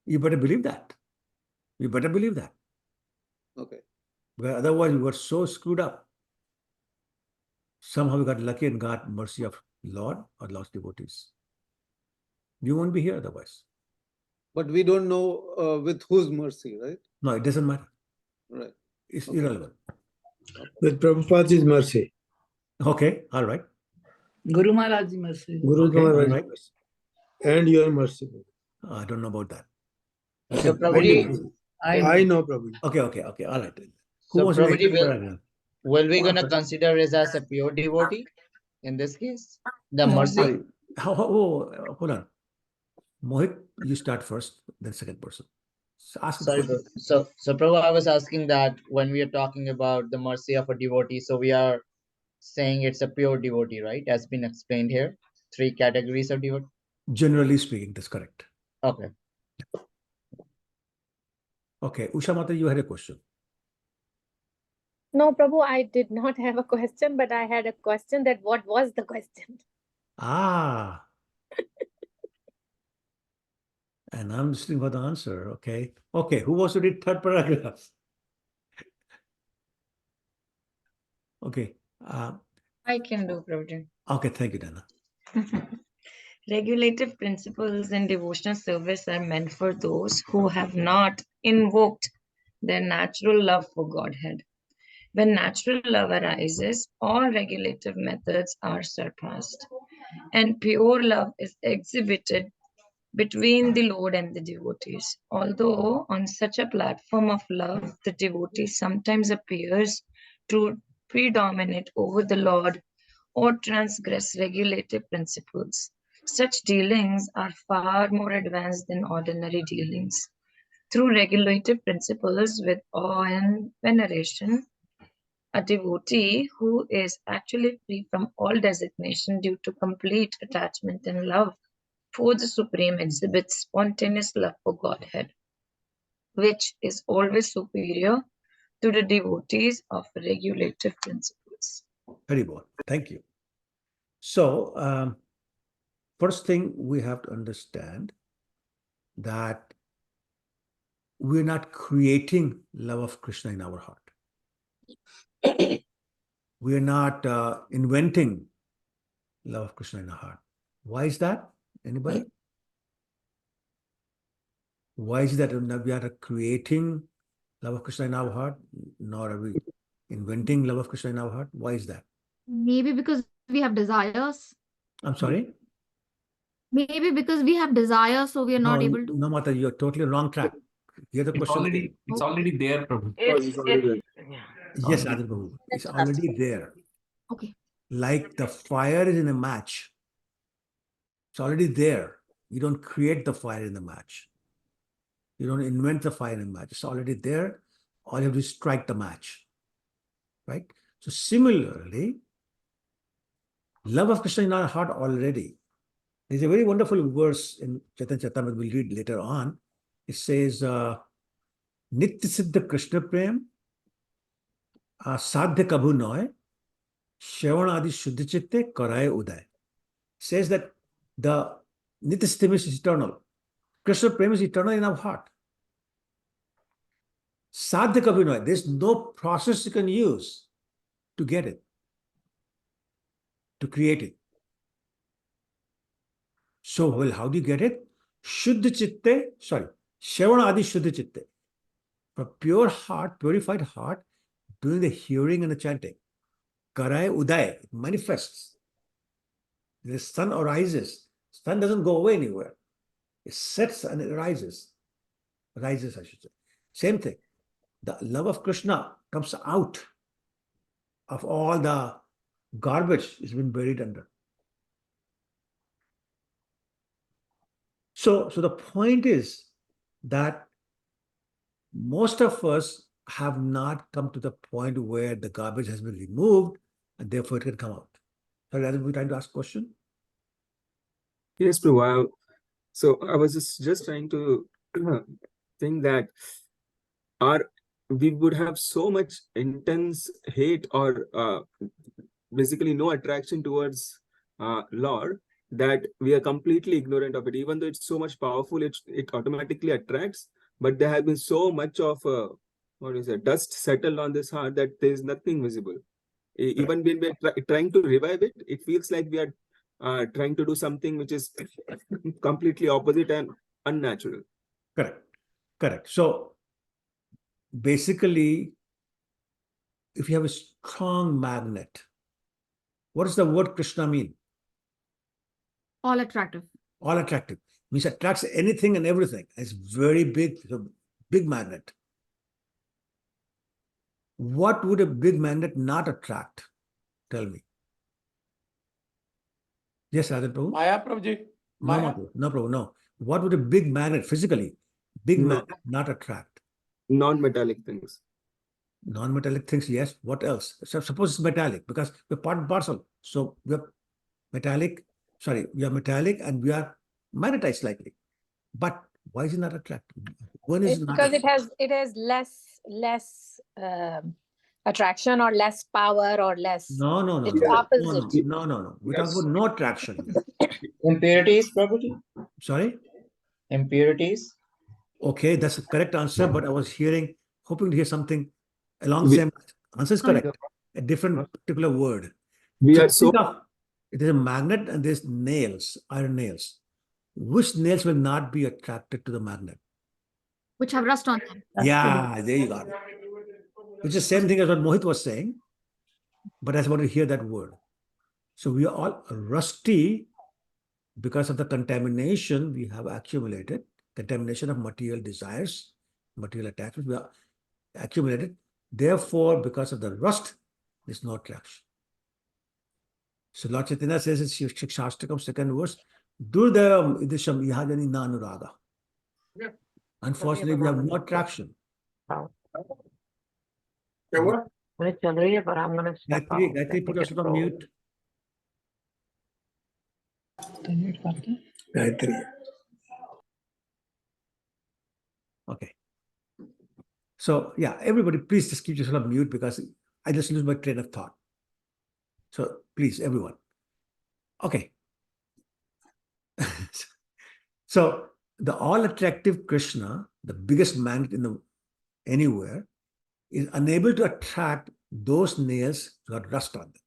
You better believe that. You better believe that. Okay. Because otherwise, we were so screwed up. Somehow we got lucky and got mercy of Lord or lost devotees. You won't be here otherwise. But we don't know with whose mercy, right? No, it doesn't matter. Right. It's Okay. irrelevant. With Prabhupada's mercy. Okay, all right. Guru Maharaj's mercy. Guru Okay, all Maharaj's right. mercy. And your mercy. I don't know about that. So Okay, Prabhuji, I know, Prabhu. okay, all right. Who so wants to read Prabhuji, that paragraph? will we gonna consider it as a pure devotee in this case? The mercy? Sorry. Hold on. Mohit, you start first, then second person. So ask the Sorry, question. bro. So Prabhu, I was asking that when we are talking about the mercy of a devotee, so we are saying it's a pure devotee, right? As been explained here, 3 categories of devotee. Generally speaking, that's correct. Okay. Okay, Usha Mata, you had a question. No, Prabhu, I did not have a question, but I had a question that what was the question? Ah. And I'm listening for the answer. Okay. Okay, who wants to read third paragraph? Okay. I can do, Prabhuji. Okay, thank you, Dana. Regulative principles in devotional service are meant for those who have not invoked their natural love for Godhead. When natural love arises, all regulative methods are surpassed, and pure love is exhibited between the Lord and the devotees. Although on such a platform of love, the devotee sometimes appears to predominate over the Lord or transgress regulative principles. Such dealings are far more advanced than ordinary dealings. Through regulative principles with awe and veneration, a devotee who is actually free from all designation due to complete attachment and love for the Supreme exhibits spontaneous love for Godhead, which is always superior to the devotees of regulative principles. Very well. Thank you. So, first thing we have to understand that we're not creating love of Krishna in our heart. We're not inventing love of Krishna in our heart. Why is that? Anybody? Why is that we are creating love of Krishna in our heart, nor are we inventing love of Krishna in our heart? Why is that? Maybe because we have desires. I'm sorry? Maybe because we have desires, so we are not able to. No, Mata, you're totally wrong track. Hear the question. It's already there, Prabhu. Yes, Adil Babu. It's already there. Okay. Like the fire is in a match. It's already there. You don't create the fire in the match. You don't invent the fire in the match. It's already there. All you have to do is strike the match. Right? So similarly, love of Krishna in our heart already. There's a very wonderful verse in Chaitanya Charitamrita we'll read later on. It says, Nitya Siddha Krishna Prem, Sadhya Kabhu Noy, Shravan Adi Shuddha Chitte, Karaye Uday. Says that the Nitya Siddha is eternal. Krishna Prem is eternal in our heart. Sadhya Kabhu Noy, there's no process you can use to get it, to create it. So, well, how do you get it? Shuddha Chitte, Shravan Adi Shuddha Chitte. For pure heart, purified heart, doing the hearing and the chanting. Karay Uday, it manifests. The sun arises. Sun doesn't go away anywhere. It sets and it rises. Rises, I should say. Same thing. The love of Krishna comes out of all the garbage it's been buried under. So the point is that most of us have not come to the point where the garbage has been removed and therefore it can come out. Sorry, are we trying to ask a question? Yes, Prabhu. So I was just trying to think that we would have so much intense hate or basically no attraction towards Lord, that we are completely ignorant of it. Even though it's so much powerful, it automatically attracts. But there has been so much of dust settled on this heart that there is nothing visible. Even when we're trying to revive it, it feels like we are trying to do something which is completely opposite and unnatural. Correct. So basically, if you have a strong magnet, what does the word Krishna mean? All attractive. All attractive. Means attracts anything and everything. It's very big, it's a big magnet. What would a big magnet not attract? Tell me. Yes, Radha Prabhu? Maya Prabhuji. No, Prabhu, no. What would a big magnet, physically, magnet not attract? Non-metallic things. Non-metallic things, yes. What else? So suppose it's metallic, because we're part and parcel. So we're metallic, we are metallic and we are magnetized slightly. But why is it not attractive? When is It's it not because attractive? it has less attraction or less power or less. No. It's opposite. No. We're talking about no attraction here. Impurities, Prabhuji? Sorry? Impurities? Okay, that's the correct answer, but I was hoping to hear something along the same. Answer is correct. A different particular word. Think of it is a magnet and there's nails, iron nails. Which nails will not be attracted to the magnet? Which have rust on them. Yeah, there you got it. Which is the same thing as what Mohit was saying, but I just want to hear that word. So we are all rusty because of the contamination we have accumulated, contamination of material desires, material attachments, we are accumulated. Therefore, because of the rust, there's no attraction. So Lord Chaitanya says in Shikshashtakam, second verse, Durdaram idisham ihajani nanuraga. Unfortunately, we have no attraction. But I'm going to step out. Gayatri, put yourself on mute. Gayatri. Okay. So yeah, everybody, please just keep yourself on mute because I just lose my train of thought. So please, everyone. Okay. So the all-attractive Krishna, the biggest magnet in anywhere, is unable to attract those nails that rust on them.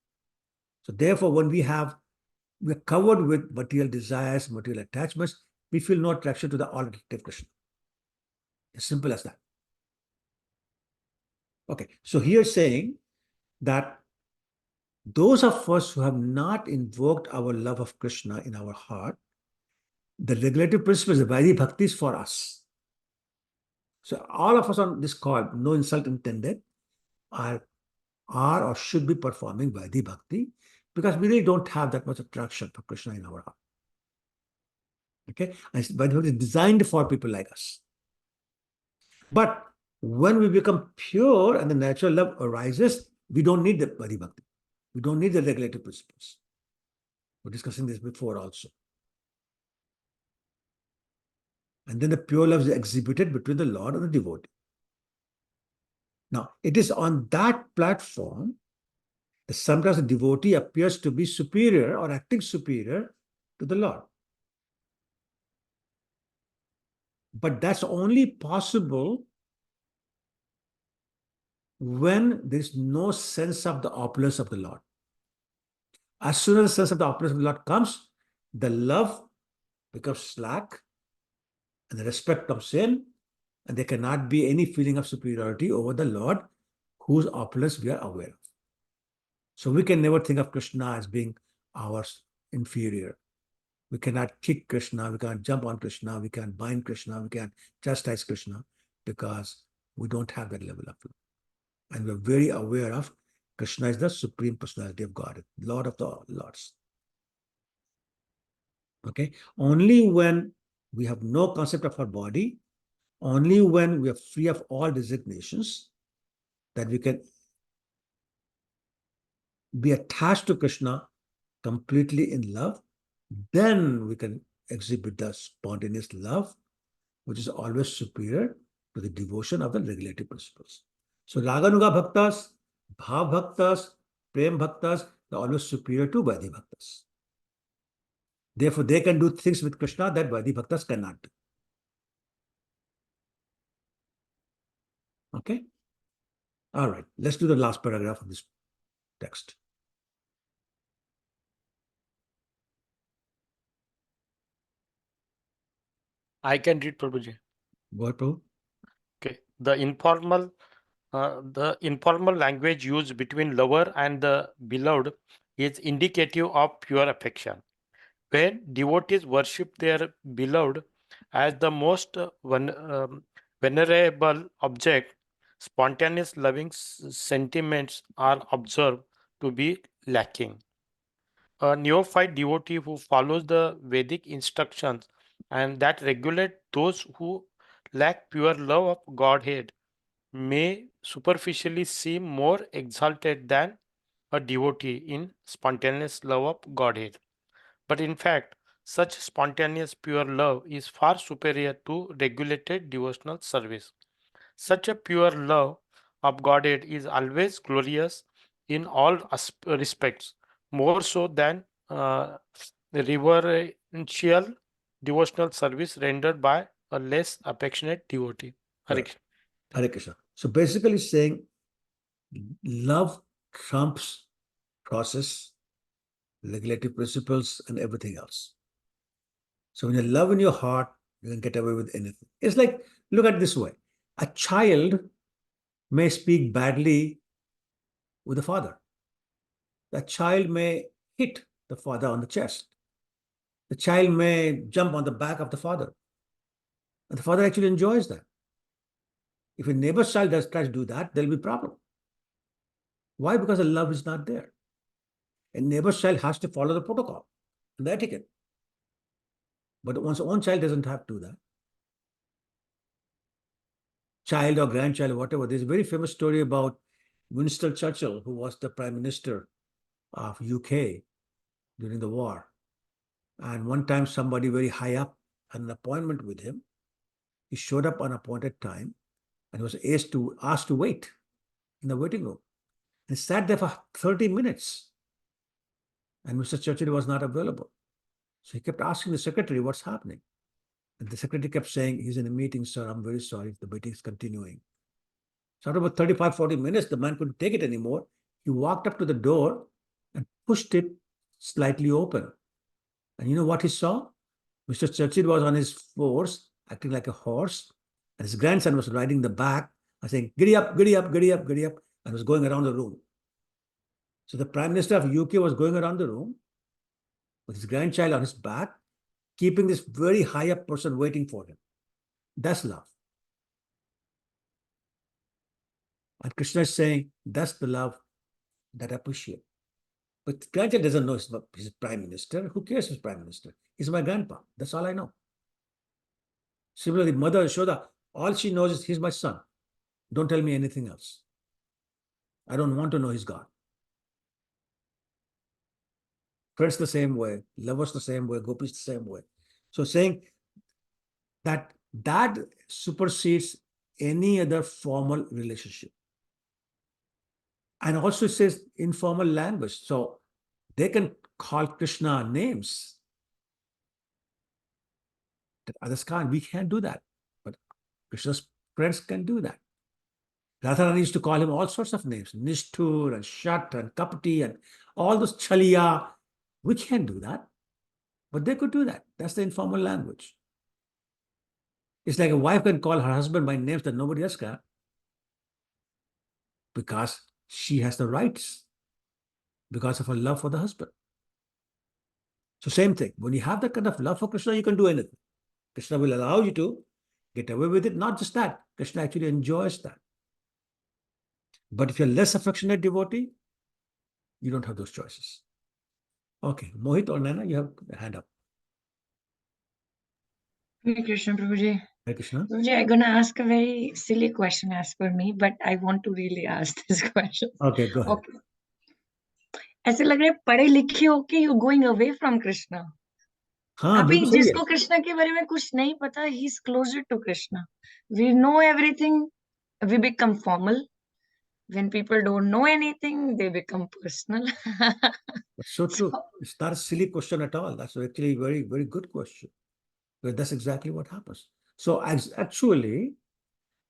So therefore, when we're covered with material desires, material attachments, we feel no attraction to the all-attractive Krishna. As simple as that. Okay, so here saying that those of us who have not invoked our love of Krishna in our heart, the regulative principles, the Vaidhi Bhakti is for us. So all of us on this call, no insult intended, are or should be performing Vaidhi Bhakti because we really don't have that much attraction for Krishna in our heart. Okay, and Vaidhi Bhakti is designed for people like us. But when we become pure and the natural love arises, we don't need the Vaidhi Bhakti. We don't need the regulative principles. We're discussing this before also. And then the pure love is exhibited between the Lord and the devotee. Now, it is on that platform that sometimes the devotee appears to be superior or acting superior to the Lord. But that's only possible when there is no sense of the opulence of the Lord. As soon as the sense of the opulence of the Lord comes, the love becomes slack and the respect comes in, and there cannot be any feeling of superiority over the Lord whose opulence we are aware of. So we can never think of Krishna as being our inferior. We cannot kick Krishna, we can't jump on Krishna, we can't bind Krishna, we can't chastise Krishna, because we don't have that level of love. And we're very aware of Krishna is the Supreme Personality of God, Lord of the Lords. Okay? Only when we have no concept of our body, only when we are free of all designations, that we can be attached to Krishna completely in love, then we can exhibit the spontaneous love, which is always superior to the devotion of the regulative principles. So Raganuga Bhaktas, Bhav Bhaktas, Prem Bhaktas, they're always superior to Vaidhi Bhaktas. Therefore, they can do things with Krishna that Vaidhi Bhaktas cannot do. Okay? All right, let's do the last paragraph of this text. I can read, Prabhuji. What, Prabhu? Okay. The informal language used between lover and the beloved is indicative of pure affection. When devotees worship their beloved as the most venerable object, spontaneous loving sentiments are observed to be lacking. A neophyte devotee who follows the Vedic instructions and that regulate those who lack pure love of Godhead may superficially seem more exalted than a devotee in spontaneous love of Godhead. But in fact, such spontaneous pure love is far superior to regulated devotional service. Such a pure love of Godhead is always glorious in all respects, more so than reverential devotional service rendered by a less affectionate devotee. Hare Right. Hare Krishna. So basically saying love trumps process, regulative principles, and everything else. So when you love in your heart, you can get away with anything. It's like, look at it this way. A child may speak badly with the father. The child may hit the father on the chest. The child may jump on the back of the father. And the father actually enjoys that. If a neighbor's child tries to do that, there'll be a problem. Why? Because the love is not there. A neighbor's child has to follow the protocol and the etiquette. But one's own child doesn't have to do that. Child or grandchild or whatever. There's a very famous story about Winston Churchill, who was the Prime Minister of UK during the war. And one time somebody very high up had an appointment with him. He showed up on appointed time and was asked to wait in the waiting room. And sat there for 30 minutes. And Mr. Churchill was not available. So he kept asking the secretary, what's happening? And the secretary kept saying, he's in a meeting, sir. I'm very sorry. The meeting is continuing. So after about 35, 40 minutes, the man couldn't take it anymore. He walked up to the door and pushed it slightly open. And you know what he saw? Mr. Churchill was on his horse, acting like a horse. And his grandson was riding the back and saying, giddy up, giddy up, giddy up, giddy up, and was going around the room. So the Prime Minister of UK was going around the room with his grandchild on his back, keeping this very high up person waiting for him. That's love. And Krishna is saying, that's the love that I appreciate. But the grandchild doesn't know he's Prime Minister. Who cares who's Prime Minister? He's my grandpa. That's all I know. Similarly, Mother Yashoda, all she knows is he's my son. Don't tell me anything else. I don't want to know his God. Friends the same way, lovers the same way, gopis the same way. So saying that supersedes any other formal relationship. And also it says informal language. So they can call Krishna names that others can't. We can't do that. But Krishna's friends can do that. Radharani used to call him all sorts of names, Nishtur and Shat and Kapati and all those Chaliya. We can't do that. But they could do that. That's the informal language. It's like a wife can call her husband by names that nobody else can, because she has the rights, because of her love for the husband. So same thing. When you have that kind of love for Krishna, you can do anything. Krishna will allow you to get away with it. Not just that. Krishna actually enjoys that. But if you're less affectionate devotee, you don't have those choices. Okay. Mohit or Naina, you have a hand up. Hare Krishna, Prabhuji. Hare Krishna. Prabhuji, I'm gonna ask a very silly question as per me, but I want to really ask this question. Okay, go ahead. Okay. ऐसे लग रहा है पढ़े लिखे हो कि you're going away from Krishna. हाँ, अभी बिल्कुल सही है. जिसको कृष्णा के बारे में कुछ नहीं पता, he's closer to Krishna. We know everything. We become formal. When people don't know anything, they become personal. That's so true. It's not a silly question at all. That's actually a very, very good question. But that's exactly what happens. So actually,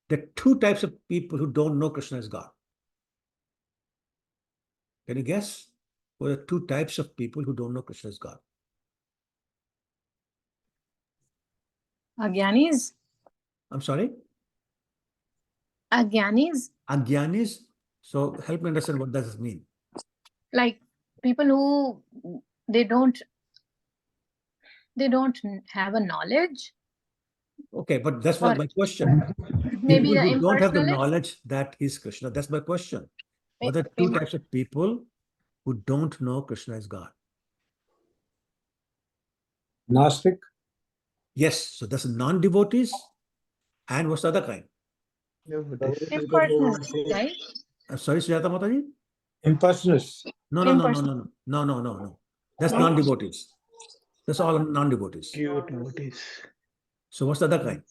there are two types of people who don't know Krishna as God. Can you guess? What are two types of people who don't know Krishna as God? Agyanis? I'm sorry? Agyanis? Agyanis. So help me understand what does this mean? Like people who they don't have a knowledge. Okay, but that's not my question. Maybe People the who don't have the impersonalists. knowledge that is Krishna. That's my question. What are two types of people who don't know Krishna as God? Gnostic? Yes. So that's non-devotees. And what's the other kind? Impersonalists, right? I'm sorry, Sujata Mataji? Impersonalists. No. That's non-devotees. That's all non-devotees. Pure devotees. So what's the other kind?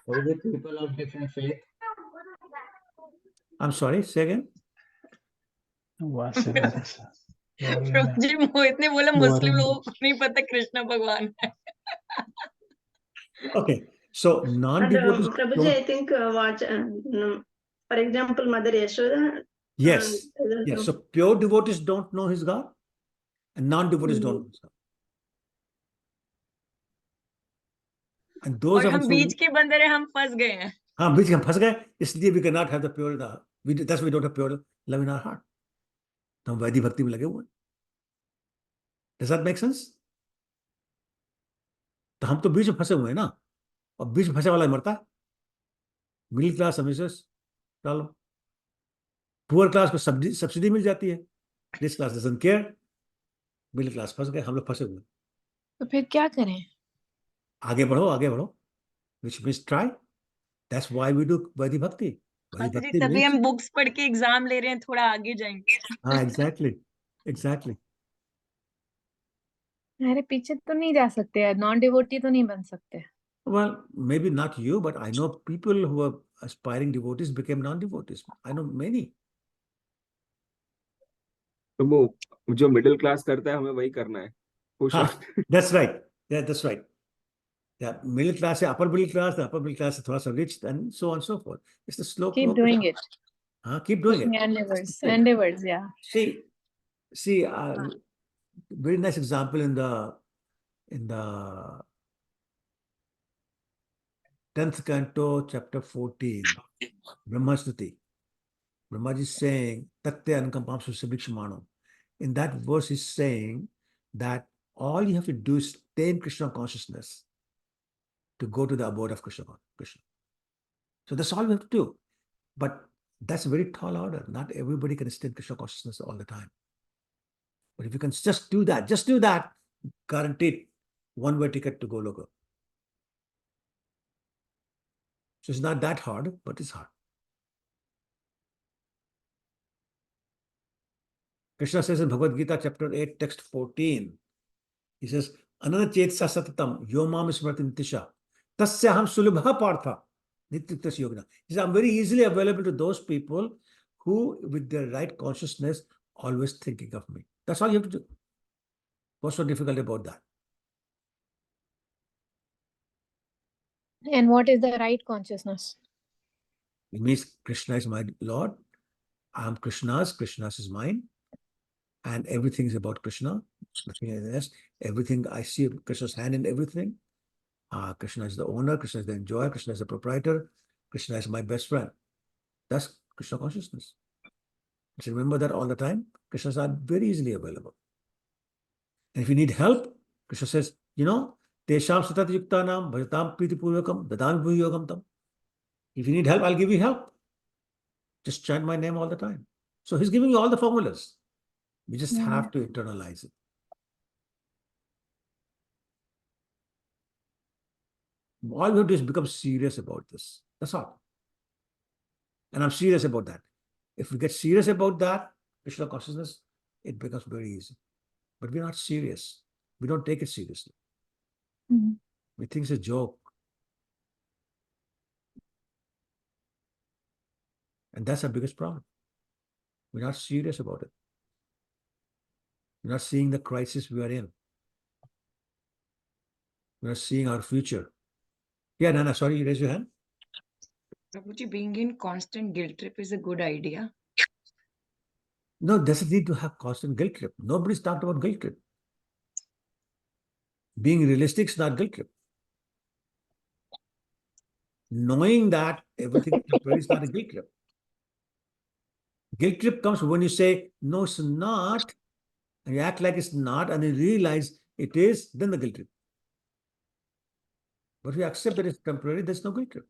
Or the people of different faith. I'm sorry, say again. प्रभुजी मोहित ने बोला मुस्लिम लोगों को नहीं पता कृष्ण भगवान है. Okay, so non-devotees. Prabhuji, I think for example, Mother Yashoda. Yes. Yes. So pure devotees don't know his God, and non-devotees don't know his God. And those और of हम us बीच के बंदे रहे, हम फंस गए हैं. हाँ, बीच में फंस गए, इसलिए we cannot have the pure. That's why we don't have pure love in our heart. तो हम वैदिक भक्ति में लगे हुए. Does that make sense? तो हम तो बीच में फंसे हुए हैं ना, और बीच में फंसे वाला मरता है. मिडिल क्लास हमेशा डालो, पुअर क्लास को सब्सिडी मिल जाती है, this class doesn't care, middle class फंस गए, हम लोग फंसे हुए. तो फिर क्या करें? आगे बढ़ो, which means try. That's why we do वैदिक भक्ति. तभी हम बुक्स पढ़ के एग्जाम ले रहे हैं, थोड़ा आगे जाएंगे. हाँ, exactly. अरे पीछे तो नहीं जा सकते, नॉन डिवोटी तो नहीं बन सकते. Well, maybe not you, but I know people who are aspiring devotees became non-devotees. I know many. तो वो जो मिडिल क्लास करता है हमें वही करना है. That's right. Yeah, that's right. Yeah, middle class, upper middle class, the upper middle class is thoda sa rich, and so on and so forth. It's the slow Keep doing it. Keep doing it. Endeavors, yeah. See, very nice example in the 10th canto, chapter 14, Brahmastuti. Brahmaji is saying, Tatya Ankampam Susabhikshmano. In that verse, he's saying that all you have to do is stay in Krishna consciousness to go to the abode of Krishna. So that's all we have to do. But that's a very tall order. Not everybody can stay in Krishna consciousness all the time. But if you can just do that, guaranteed one-way ticket to Goloka. So it's not that hard, but it's hard. Krishna says in Bhagavad Gita, chapter 8, text 14, he says, Anana chetsa satatam yomam smrati nitisha tasyaham sulabha partha nityatas yogna. He says, I'm very easily available to those people who, with their right consciousness, always thinking of me. That's all you have to do. What's so difficult about that? And what is the right consciousness? It means Krishna is my Lord. I'm Krishna's. Krishna's is mine. And everything is about Krishna. Nothing else. Everything I see Krishna's hand in everything. Krishna is the owner. Krishna is the enjoyer. Krishna is the proprietor. Krishna is my best friend. That's Krishna consciousness. So remember that all the time. Krishnas are very easily available. And if you need help, Krishna says, Tesham satat yuktanam bhajatam priti purvakam dadami bhuyogam tam. If you need help, I'll give you help. Just chant my name all the time. So he's giving you all the formulas. We just have to internalize it. All we have to do is become serious about this. That's all. And I'm serious about that. If we get serious about that, Krishna consciousness, it becomes very easy. But we're not serious. We don't take it seriously. We think it's a joke. And that's our biggest problem. We're not serious about it. We're not seeing the crisis we are in. We're not seeing our future. Yeah, Nana, sorry, you raise your hand. Prabhuji, being in constant guilt trip is a good idea. No, doesn't need to have constant guilt trip. Nobody's talked about guilt trip. Being realistic is not guilt trip. Knowing that everything is temporary is not a guilt trip. Guilt trip comes when you say, no, it's not, and you act like it's not, and you realize it is, then the guilt trip. But if you accept that it's temporary, there's no guilt trip.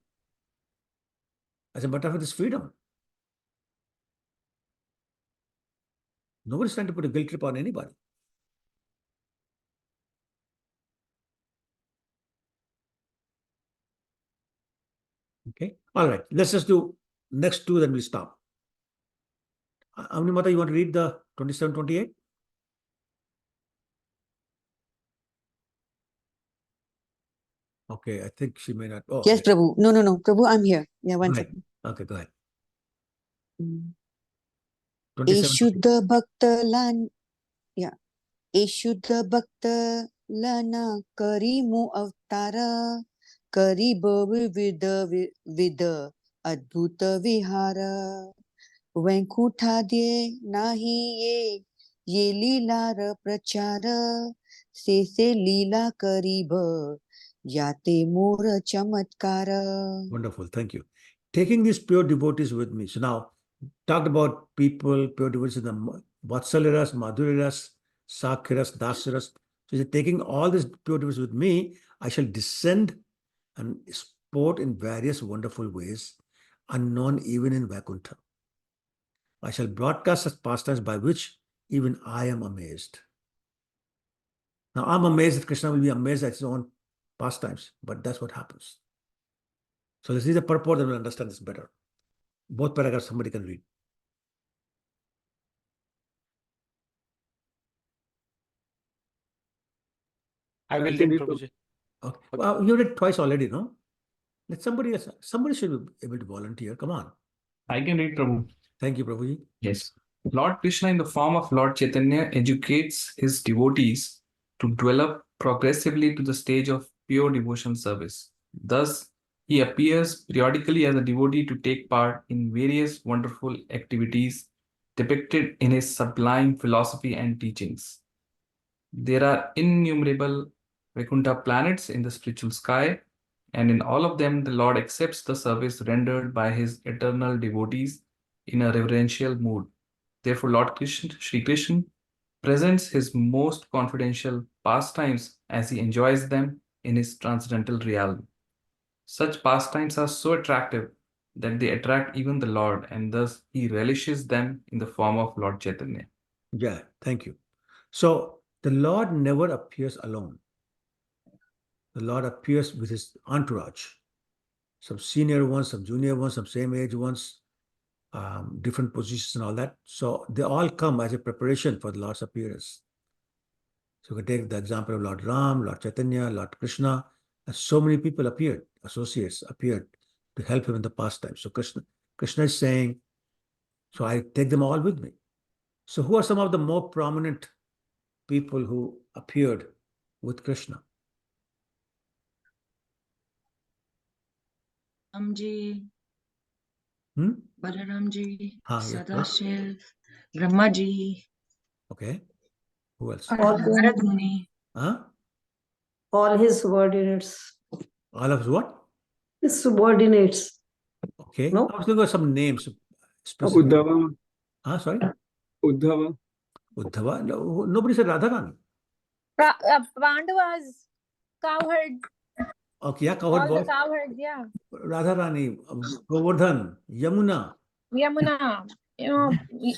As a matter of fact, it's freedom. Nobody's trying to put a guilt trip on anybody. Okay, all right. Let's just do next two, then we'll stop. Avni Mata, you want to read the 27, 28? Okay, I think she may not. Oh, Yes, yeah. Prabhu. No, Prabhu, I'm here. Yeah, one Right. second. Okay, go ahead. Mm. 27, 28. Eshuddha Bhakta Lan. Yeah. Eshuddha Bhakta Lana Karimu Avtara Kariba Vida Adbhuta Vihara Venkutadye Nahi Ye Lila Prachara Se Lila Kariba Yate Mora Chamatkara. Wonderful, thank you. Taking these pure devotees with me. So now, talked about people, pure devotees in the Vatsaliras, Madhuriras, Sakhiras, Dasiras. So he's taking all these pure devotees with me, I shall descend and sport in various wonderful ways, unknown even in Vaikuntha. I shall broadcast such pastimes by which even I am amazed. Now, I'm amazed that Krishna will be amazed at his own pastimes, but that's what happens. So let's see the purport, then we'll understand this better. Both paragraphs somebody can read. I will can read, read Prabhuji. Okay. Well, you read it twice already, no? Let somebody else, somebody should be able to volunteer. Come on. I can read, Prabhu. Thank you, Prabhuji. Yes. Lord Krishna, in the form of Lord Chaitanya, educates his devotees to develop progressively to the stage of pure devotion service. Thus, he appears periodically as a devotee to take part in various wonderful activities depicted in his sublime philosophy and teachings. There are innumerable Vaikuntha planets in the spiritual sky, and in all of them, the Lord accepts the service rendered by his eternal devotees in a reverential mood. Therefore, Lord Krishna, Sri Krishna, presents his most confidential pastimes as he enjoys them in his transcendental realm. Such pastimes are so attractive that they attract even the Lord, and thus he relishes them in the form of Lord Chaitanya. Yeah, thank you. So the Lord never appears alone. The Lord appears with his entourage. Some senior ones, some junior ones, some same age ones, different positions and all that. So they all come as a preparation for the Lord's appearance. So we can take the example of Lord Ram, Lord Chaitanya, Lord Krishna, and so many people appeared, associates appeared to help him in the past time. So Krishna is saying, so I take them all with me. So who are some of the more prominent people who appeared with Krishna? Ramji, Hmm? Balaramji, Yes. Sadashiv, Brahmaji. Okay. Who else? Narad Muni. Huh? All his subordinates. All of what? His subordinates. Okay. No? I was looking at some names. Specific. Uddhava. Sorry? Uddhava. Uddhava. No, nobody said Radharani. Pandavas, cowherd, Okay, yeah, all covered the boys. cowherds, yeah. Radharani, Govardhan, Yamuna. Yamuna, you know,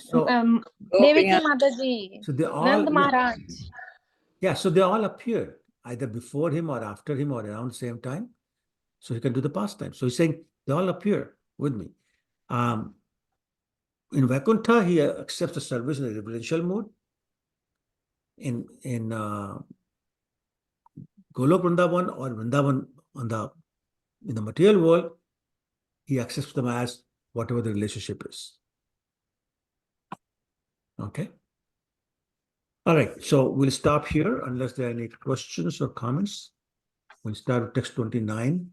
So, Devaki Mataji, so they all, Nand Maharaj. yeah, so they all appear either before him or after him or around the same time. So he can do the pastime. So he's saying they all appear with me. In Vaikuntha, he accepts the service in the reverential mode. In Golok Vrindavan or Vrindavan in the material world, he accepts them as whatever the relationship is. Okay. All right. So we'll stop here unless there are any questions or comments. We'll start with text 29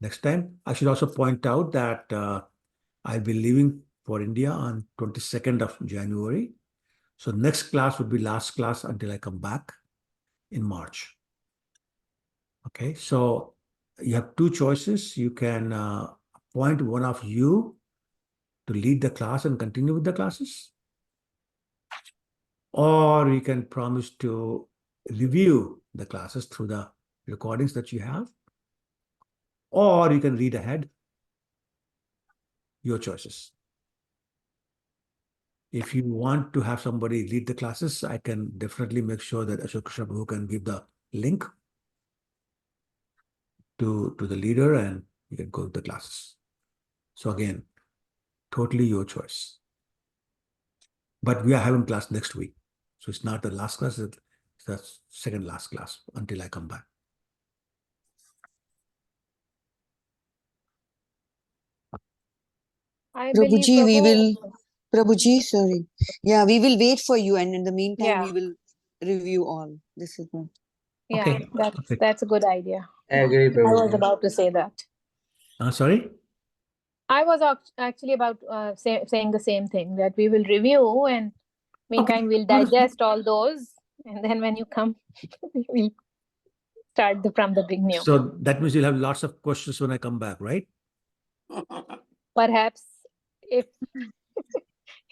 next time. I should also point out that I'll be leaving for India on 22nd of January. So next class would be last class until I come back in March. Okay, so you have two choices. You can appoint one of you to lead the class and continue with the classes, or you can promise to review the classes through the recordings that you have, or you can read ahead. Your choices. If you want to have somebody lead the classes, I can definitely make sure that Ashok Krishna Prabhu can give the link to the leader and you can go to the classes. So again, totally your choice. But we are having class next week. So it's not the last class, it's the second last class until I come back. I believe Prabhuji, we Prabhu. will, Prabhuji, sorry. Yeah, we will wait for you, and in the meantime, Yeah. we will review all. This is what. Yeah, Okay. that's a good idea. I agree, I was Prabhuji. about to say that. Sorry? I was actually about saying the same thing, that we will review and meantime we'll digest all those, and then when you come, we'll start from the beginning. So that means you'll have lots of questions when I come back, right? Perhaps if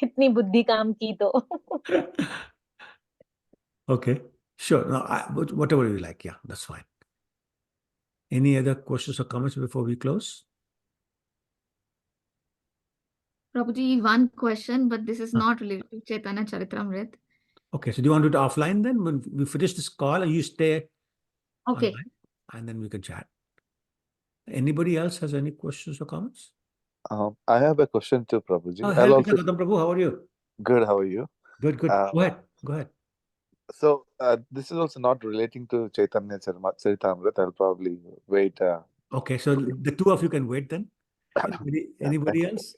itni buddhi kaam ki to. Okay, sure. No, whatever you like, yeah, that's fine. Any other questions or comments before we close? Prabhuji, one question, but this is not related to Chaitanya Charitamrita. Okay, so do you want to do it offline then? When we finish this call and you stay Okay. online, and then we can chat. Anybody else has any questions or comments? I have a question too, Prabhuji. Oh, Hare Krishna, Gautam Prabhu, how are you? Good, how are you? Good, good. Go ahead. So this is also not relating to Chaitanya Charitamrita. I'll probably wait. Okay, so the two of you can wait then. Anybody else?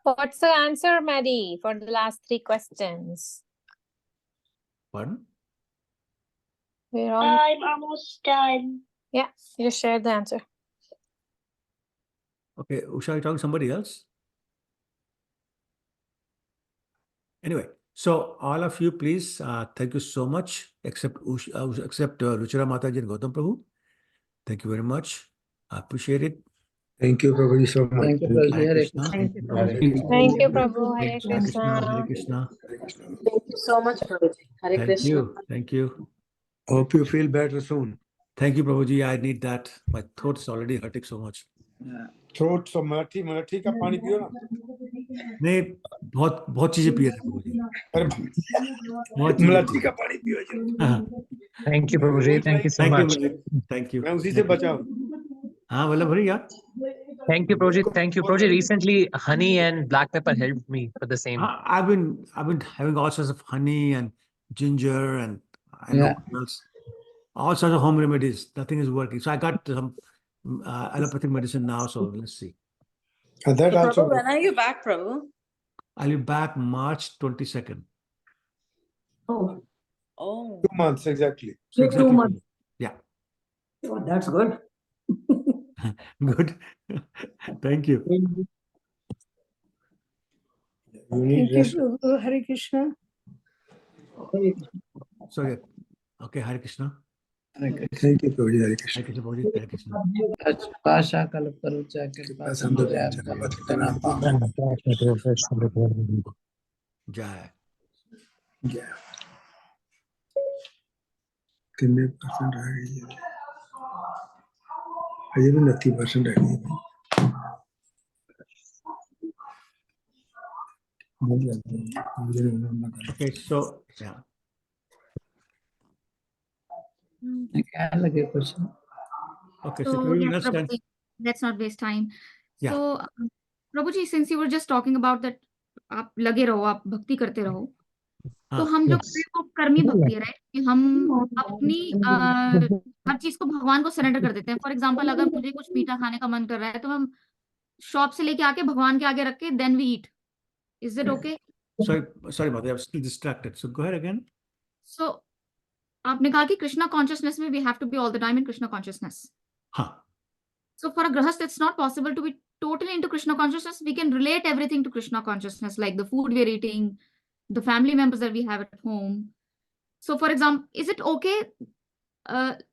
What's the answer, Maddie, for the last three questions? Pardon? I'm almost done. Yeah, you share the answer. Okay, Usha, are you talking to somebody else? Anyway, so all of you, please, thank you so much, except Ruchira Mataji and Gautam Prabhu. Thank you very much. I appreciate it. Thank you, Prabhuji, so much. Thank you, Prabhuji. Hare Hare Krishna. Krishna. Thank you, Prabhu. Hare Hare Krishna. Krishna. Thank you so much, Prabhuji. Hare Thank Krishna. you. Thank you. Hope you feel better soon. Thank you, Prabhuji. I need that. My throat is already hurting so much. Throat so Marathi का पानी पियो ना नहीं बहुत चीजें P रहे हैं प्रभु जी अरे बहुत चीजें मराठी का पानी पियो Thank you, Prabhuji. Thank you so much. Thank you. मैं उसी से बचा हूँ हाँ बोला भरी यार Thank you, Prabhuji. Thank you, Prabhuji. Recently, honey and black pepper helped me for the same. I've been having all sorts of honey and ginger and I know what else. All sorts of home remedies. Nothing is working. So I got some allopathic medicine now. So let's see. And that So, also Prabhu, when are you back, Prabhu? I'll be back March 22nd. Oh. 2 months exactly. So exactly 2 months. Yeah. Oh, that's good. Good. Thank you. You need rest. Prabhu. Hare Krishna. Sorry. Okay, Hare Krishna. Thank you, Prabhuji. Hare Krishna. Hare Krishna, Prabhuji. Hare Krishna. Pasha Kalparucha Jai. Yeah. कितने percent रह गई है? अभी भी 90% रह गई है। Okay, so yeah. I can like a question. Okay, so So everyone yes, else can. Prabhuji, let's not waste time. Yeah. So Prabhuji, since you were just talking about that, आप लगे रहो, आप भक्ति करते रहो, तो हम जो कर रहे हैं वो कर्मी भक्ति है, राइट? कि हम अपनी हर चीज को भगवान को सरेंडर कर देते हैं. फॉर एग्जाम्पल, अगर मुझे कुछ मीठा खाने का मन कर रहा है तो हम शॉप से लेके आके भगवान के आगे रख के then we eat. Is it okay? Sorry, Mother, I was still distracted. So go ahead again. So आपने कहा कि कृष्णा कॉन्शियसनेस में we have to be all the time in Krishna consciousness. हाँ. So for a grahast, it's not possible to be totally into Krishna consciousness. We can relate everything to Krishna consciousness, like the food we're eating, the family members that we have at home. So for example, is it okay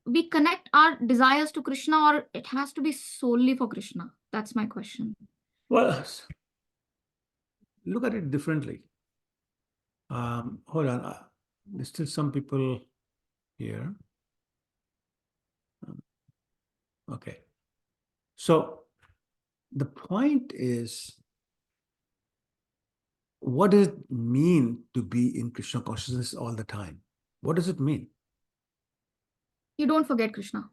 we connect our desires to Krishna, or it has to be solely for Krishna? That's my question. Well, look at it differently. Hold on. There's still some people here. Okay. So the point is, what does it mean to be in Krishna consciousness all the time? What does it mean? You don't forget Krishna.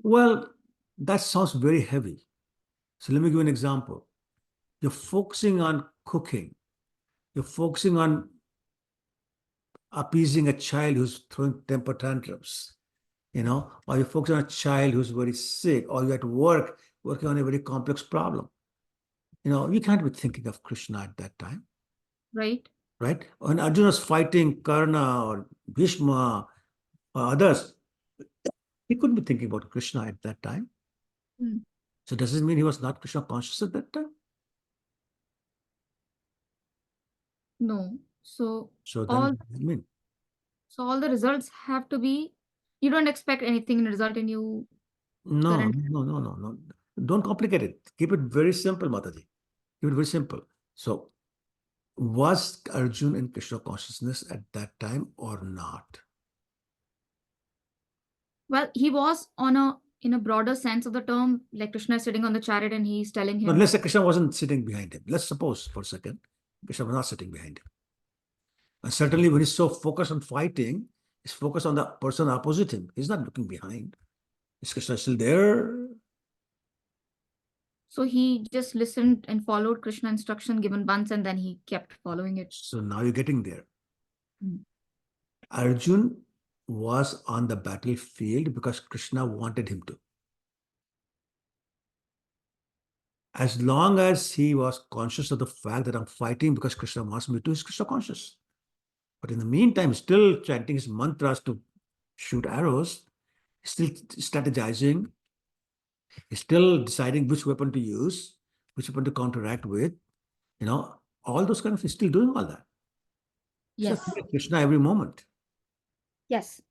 Well, that sounds very heavy. So let me give you an example. You're focusing on cooking. You're focusing on appeasing a child who's throwing temper tantrums, or you're focusing on a child who's very sick, or you're at work working on a very complex problem. You can't be thinking of Krishna at that time. Right. Right? When Arjuna was fighting Karna or Bhishma or others, he couldn't be thinking about Krishna at that time. So does it mean he was not Krishna conscious at that time? No. So then all what does it mean? so all the results have to be. You don't expect anything in result in you. No. Don't complicate it. Keep it very simple, Mataji. Keep it very simple. So, was Arjun in Krishna consciousness at that time or not? Well, he was in a broader sense of the term, like Krishna is sitting on the chariot and he's telling No, him. let's say Krishna wasn't sitting behind him. Let's suppose for a second, Krishna was not sitting behind him. And certainly when he's so focused on fighting, he's focused on the person opposite him. He's not looking behind. Is Krishna still there? So he just listened and followed Krishna instruction given once, and then he kept following it. So now you're getting there. Arjun was on the battlefield because Krishna wanted him to. As long as he was conscious of the fact that I'm fighting because Krishna wants me to, he's Krishna conscious. But in the meantime, still chanting his mantras to shoot arrows, still strategizing, he's still deciding which weapon to use, which weapon to counteract with, all those kind of things, still doing all that. Yes. So Krishna every moment. Yes.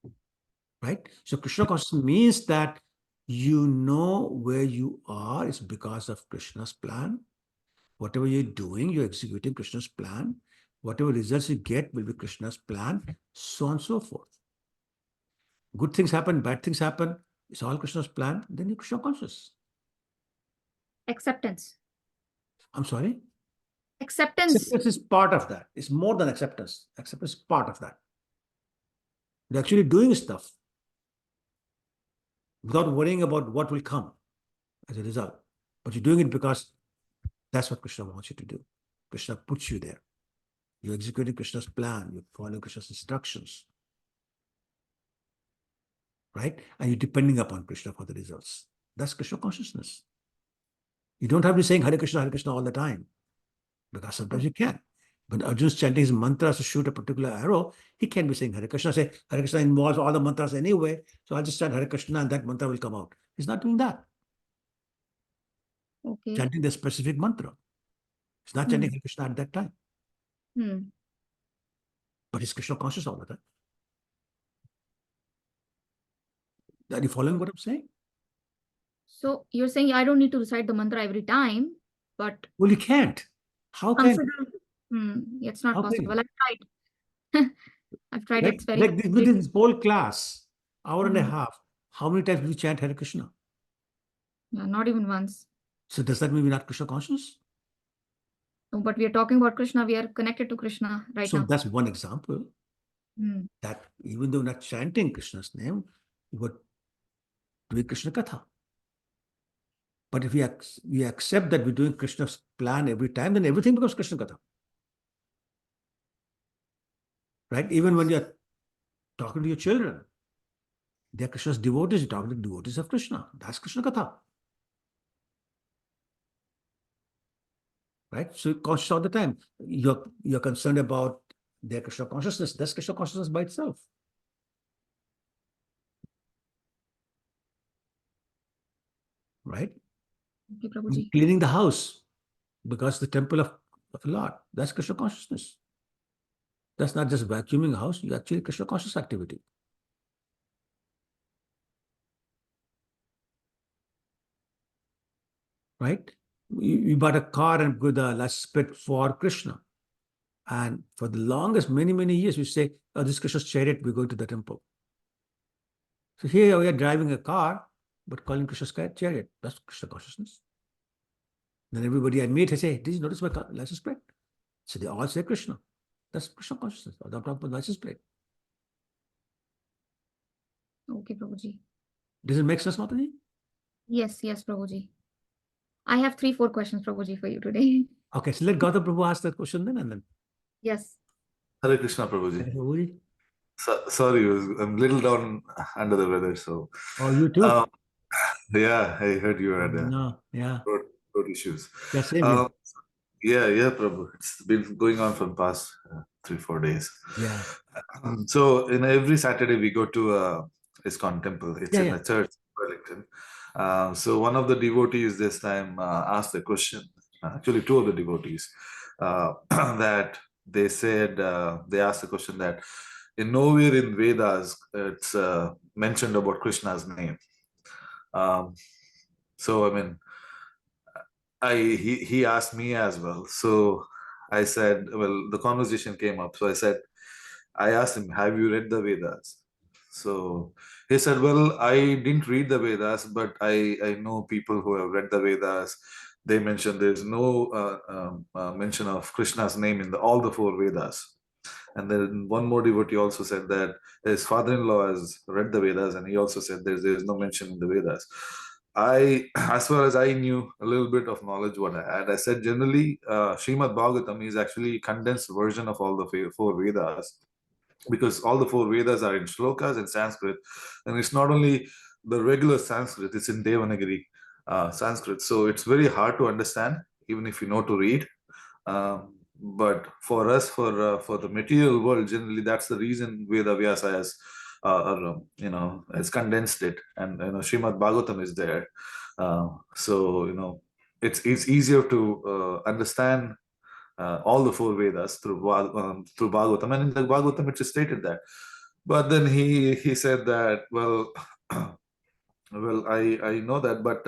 Right? So Krishna consciousness means that you know where you are is because of Krishna's plan. Whatever you're doing, you're executing Krishna's plan. Whatever results you get will be Krishna's plan, so on and so forth. Good things happen, bad things happen. It's all Krishna's plan. Then you're Krishna conscious. Acceptance. I'm sorry? Acceptance. Acceptance is part of that. It's more than acceptance. Acceptance is part of that. You're actually doing stuff without worrying about what will come as a result. But you're doing it because that's what Krishna wants you to do. Krishna puts you there. You're executing Krishna's plan. You're following Krishna's instructions. Right? And you're depending upon Krishna for the results. That's Krishna consciousness. You don't have to be saying Hare Krishna all the time. Because sometimes you can. When Arjun's chanting his mantras to shoot a particular arrow, he can't be saying Hare Krishna. Say, Hare Krishna involves all the mantras anyway, so I'll just chant Hare Krishna and that mantra will come out. He's not doing that. Okay. Chanting the specific mantra. He's not chanting Hare Krishna at that time. But he's Krishna conscious all the time. Are you following what I'm saying? So you're saying I don't need to recite the mantra every time, but... Well, you can't. How can you? It's not possible. I tried. I've tried Like, it. It's very like within this whole class, hour and a Mhm. half, how many times do we chant Hare Krishna? Yeah, not even once. So does that mean we're not Krishna conscious? No, but we are talking about Krishna. We are connected to Krishna right So now. that's one example Hmm. that even though we're not chanting Krishna's name, we're doing Krishna Katha. But if we accept that we're doing Krishna's plan every time, then everything becomes Krishna Katha. Right? Even when you're talking to your children, they're Krishna's devotees, you're talking to devotees of Krishna. That's Krishna Katha. Right? So you're conscious all the time. You're concerned about their Krishna consciousness. That's Krishna consciousness by itself. Right? Okay, Prabhuji. Cleaning the house because the temple of Lord. That's Krishna consciousness. That's not just vacuuming a house, you actually Krishna conscious activity. Right? You bought a car and put the license plate for Krishna. And for the longest, many, many years, we say, oh, this is Krishna's chariot, we're going to the temple. So here we are driving a car, but calling Krishna's chariot. That's Krishna consciousness. Then everybody I meet, I say, did you notice my license plate? So they all say Krishna. That's Krishna consciousness. I'm talking about license plate. Okay, Prabhuji. Does it make sense, Mataji? Yes, Prabhuji. I have 3-4 questions, Prabhuji, for you today. Okay, so let Gautam Prabhu ask that question then and then. Yes. Hare Krishna, Prabhuji. Hare Prabhuji. Sorry, I'm a little down under the weather, so. Oh, you too? Yeah, I heard you had No, yeah. road issues. Yeah, same here. Yeah, Prabhu. It's been going on for the past 3-4 days. Yeah. So, every Saturday we go to ISKCON temple. It's Yeah, in yeah. a church in Wellington. So one of the devotees this time asked a question. Actually, two of the devotees that they said they asked the question that in nowhere in Vedas it's mentioned about Krishna's name. So I mean, he asked me as well. So I said, well, the conversation came up. So I asked him, have you read the Vedas? So he said, well, I didn't read the Vedas, but I know people who have read the Vedas. They mentioned there's no mention of Krishna's name in all the 4 Vedas. And then one more devotee also said that his father-in-law has read the Vedas, and he also said there's no mention in the Vedas. As far as I knew, a little bit of knowledge what I had, I said generally, Srimad Bhagavatam is actually a condensed version of all the 4 Vedas, because all the 4 Vedas are in shlokas in Sanskrit, and it's not only the regular Sanskrit; it's in Devanagari Sanskrit. So it's very hard to understand, even if you know to read. But for us, for the material world, generally that's the reason Veda Vyasa has, has condensed it, and Srimad Bhagavatam is there. So it's easier to understand all the 4 Vedas through Bhagavatam, and in the Bhagavatam it's stated that. But then he said that, well, well, I know that, but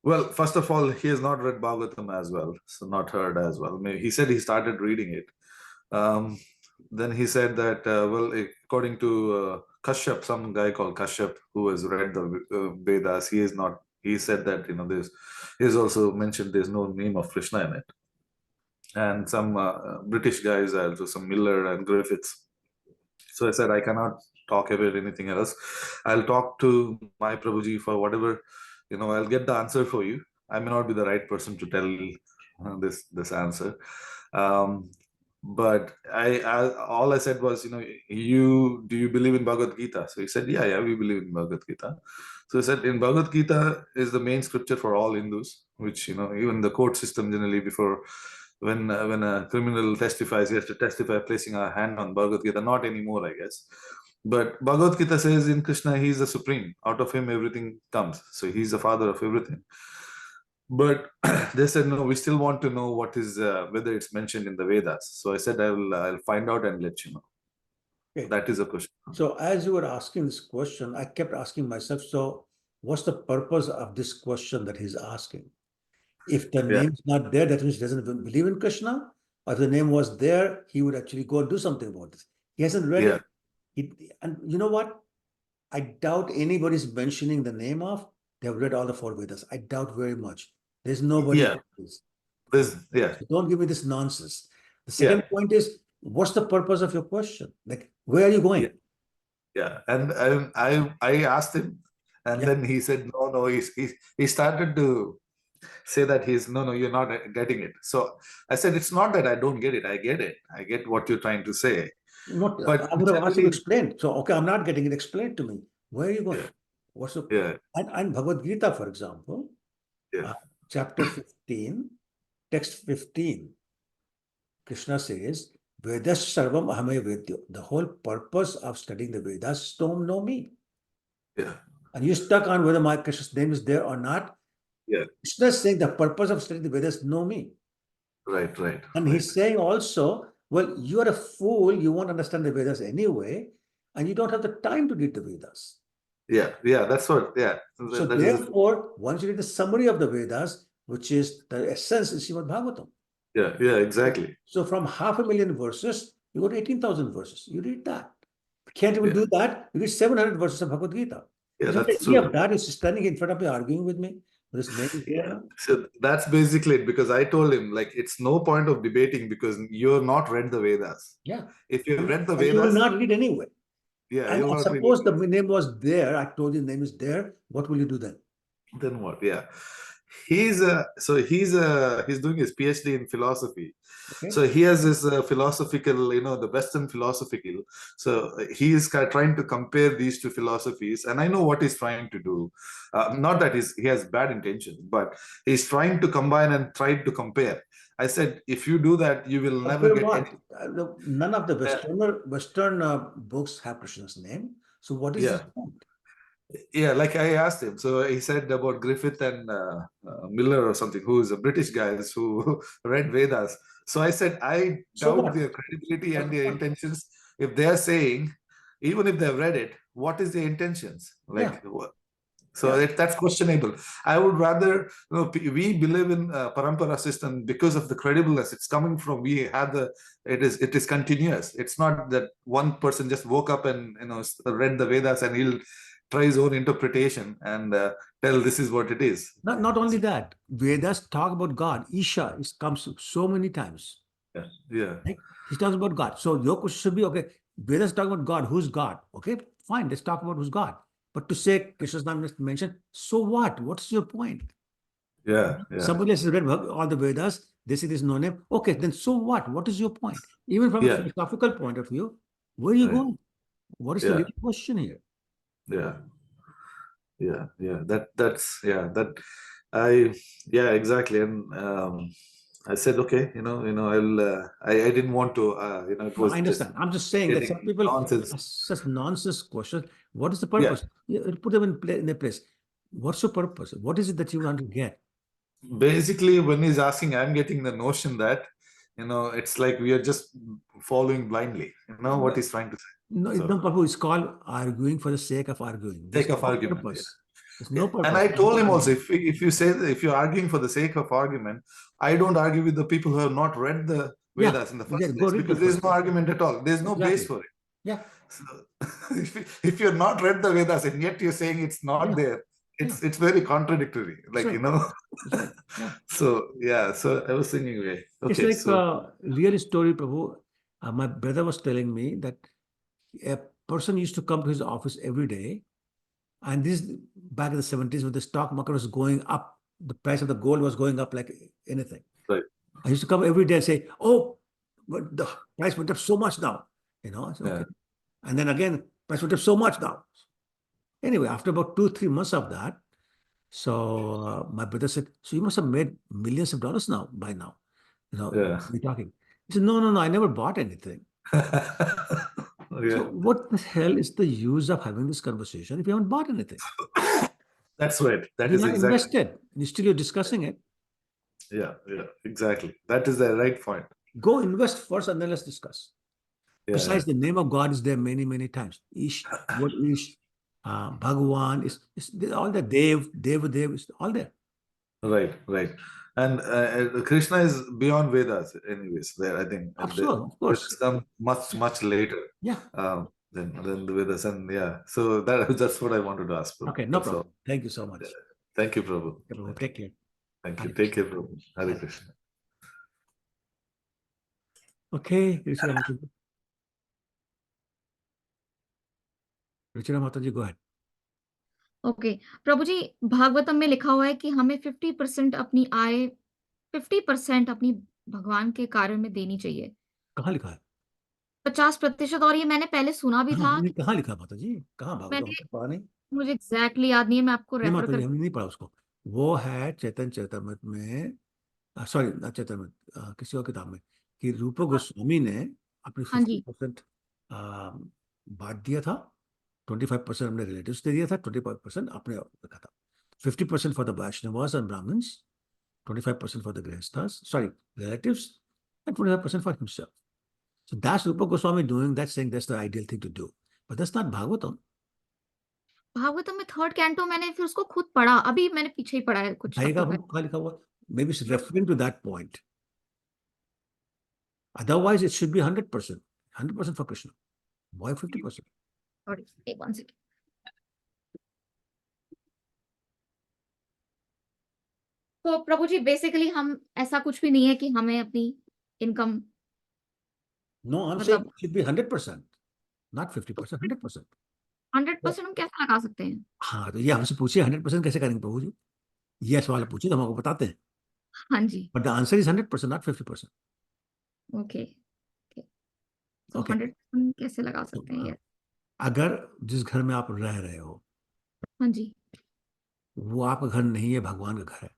well, first of all, he has not read Bhagavatam as well, so not heard as well. He said he started reading it. Then he said that, well, according to Kashyap, some guy called Kashyap who has read the Vedas, he is not. He said that he has also mentioned there's no name of Krishna in it. And some British guys, also some Miller and Griffiths. So I said I cannot talk about anything else. I'll talk to my Prabhuji for whatever, I'll get the answer for you. I may not be the right person to tell this answer. But all I said was, do you believe in Bhagavad Gita? So he said, yeah, we believe in Bhagavad Gita. So he said, in Bhagavad Gita is the main scripture for all Hindus, which, even the court system generally before, when a criminal testifies, he has to testify placing a hand on Bhagavad Gita. Not anymore, I guess. But Bhagavad Gita says in Krishna, he is the supreme. Out of him, everything comes. So he's the father of everything. But they said, no, we still want to know what is whether it's mentioned in the Vedas. So I said, I'll find out and let you know. Okay. That is a question. So as you were asking this question, I kept asking myself, so what's the purpose of this question that he's asking? If the name is not there, that means he doesn't believe in Krishna, Or if the name was there, he would actually go and do something about this. He hasn't read Yeah. it. And you know what? I doubt anybody's mentioning the name of. They've read all the 4 Vedas. I doubt very much. There's nobody. Yeah. Yeah. So don't give me this nonsense. The second Yeah. point is, what's the purpose of your question? Like, where are you going? Yeah. And I asked him, and then he said, no. He started to say that no, you're not getting it. So I said, it's not that I don't get it. I get it. I get what you're trying to say. But I would have asked you to explain. So, okay, I'm not getting it. Explain to me. Where are you going? What's the and Bhagavad Gita, for example, chapter 15, text 15, Krishna says, Vedas sarvam ahame vedyo. The whole purpose of studying the Vedas is to know me. Yeah. And you're stuck on whether my Krishna's name is there or not. Yeah. Krishna is saying the purpose of studying the Vedas is know me. Right. And he's saying also, well, you're a fool. You won't understand the Vedas anyway. And you don't have the time to read the Vedas. Yeah. That's what, So therefore, once you read the summary of the Vedas, which is the essence is Srimad Bhagavatam. Yeah, exactly. So from 500,000 verses, you go to 18,000 verses. You read that. If you can't even do that, you read 700 verses of Bhagavad Gita. Yeah, that's true. true. That is standing in front of me arguing with me. This name is here. So that's basically it, because I told him, like, it's no point of debating because you're not read the Vedas. Yeah. If you've read the And Vedas, you will not read anyway. Yeah, And you'll not read suppose the name was there, I told you the name is there, what will you do then? Then what? Yeah. He's doing his PhD in philosophy. Okay. So he has this philosophical, the Western philosophical. So he is trying to compare these two philosophies, and I know what he's trying to do. Not that he has bad intentions, but he's trying to combine and try to compare. I said, if you do that, you will never get any. None of the Western books have Krishna's name. So what is his point? Yeah, like I asked him. So he said about Griffith and Miller or something, who is a British guys who read Vedas. So I said, I doubt their credibility and their intentions. If they're saying, even if they've read it, what is their intentions? Like, so that's questionable. I would rather, we believe in parampara system because of the credibleness. It's coming from, it is continuous. It's not that one person just woke up and, read the Vedas and he'll try his own interpretation and tell this is what it is. Not only that, Vedas talk about God. Isha comes so many times. Yeah. Right? He talks about God. So your question should be, okay, Vedas talk about God. Who's God? Okay, fine. Let's talk about who's God. But to say Krishna's name is mentioned, so what? What's your point? Yeah. Somebody else has read all the Vedas. They say there's no name. Okay, then so what? What is your point? Even from a philosophical point of view, where are you going? What is the real question here? Exactly. And I said, okay, I didn't want to, it was. I understand. I'm just saying that some people nonsense. ask such nonsense questions. What is the purpose? Put them in their place. What's your purpose? What is it that you want to get? Basically, when he's asking, I'm getting the notion that, it's like we are just following blindly. What he's trying to say. No, So, no, Prabhu, it's called arguing for the sake of arguing. There's sake of no argument. purpose. There's no purpose. And I told him also, if you're arguing for the sake of argument, I don't argue with the people who have not read the Vedas in the first place, because there's no argument at all. There's no base for it. Yeah. So, if you're not read the Vedas and yet you're saying it's not there, it's very contradictory. Like, So I was thinking, okay. It's like a real story, Prabhu. My brother was telling me that a person used to come to his office every day, and this back in the 70s when the stock market was going up, the price of the gold was going up like anything. Right. I used to come every day and say, oh, but the price went up so much now. I said, okay. And then again, price went up so much now. Anyway, after about 2-3 months of that, so my brother said, so you must have made millions of dollars now by now. We're talking. He said, no, I never bought anything. So what the hell is the use of having this conversation if you haven't bought anything? That's right. That You're is not exactly. invested. You're discussing it. Yeah, exactly. That is the right point. Go invest first and then let's discuss. Besides, the name of God is there many, many times. Ish, what Ish, Bhagwan, is all there. Dev, is all there. Right. And Krishna is beyond Vedas, anyways. There, I think, and Of course. Vedas come much later. Yeah. Than the Vedas, and yeah. So that's what I wanted to ask, Prabhu. Okay, no That's all. problem. Thank you so much. Thank you, Prabhu. Prabhu, take care. Thank Hare you. Take care, Prabhu. Hare Krishna. Okay, Ruchira Mataji. Ruchira Mataji, go ahead. Okay Prabhu ji, Bhagavatam में लिखा हुआ है कि हमें 50% अपनी आय 50% अपनी भगवान के कार्य में देनी चाहिए। कहाँ लिखा है? 50%, और ये मैंने पहले सुना भी था। कहाँ लिखा माता जी? कहाँ भागवत मैंने पढ़ा नहीं? मुझे एग्जैक्टली याद नहीं है, मैं आपको नहीं रेफर माता जी, कर हमने नहीं पढ़ा उसको। वो है चैतन्य चरितमृत में, सॉरी चैतन्य किसी और किताब में, कि रूप गोस्वामी ने अपनी हाँ जी 50% बांट दिया था, 25% अपने रिलेटिव्स दे दिया था, 25% अपने रखा था। 50% for the Vaishnavas and Brahmins, 25% for the grihasthas, sorry relatives, and 25% for himself. So that's Rupa Goswami doing that, saying that's the ideal thing to do. But that's not Bhagavatam. Bhagavatam में थर्ड कैंटो मैंने फिर उसको खुद पढ़ा, अभी मैंने पीछे ही पढ़ा है कुछ आएगा हफ्तों हम कहाँ लिखा हुआ? Maybe it's referring to that point. Otherwise, it should be 100%. 100% for Krishna. Why 50%? पहले। एक 1 सेकंड। तो प्रभु जी बेसिकली हम ऐसा कुछ भी नहीं है कि हमें अपनी income No, I'm saying it should be 100%, not 50%, 100%. 100% हम कैसे लगा सकते हैं? हाँ, तो ये हमसे पूछिए 100% कैसे करेंगे प्रभु जी? ये सवाल पूछिए तो हम आपको बताते हैं। हाँ जी। But the answer is 100%, not 50%. Okay तो Okay. 100% कैसे लगा सकते हैं ये? अगर जिस घर में आप रह रहे हो, हाँ जी वो आपका घर नहीं है, भगवान का घर है।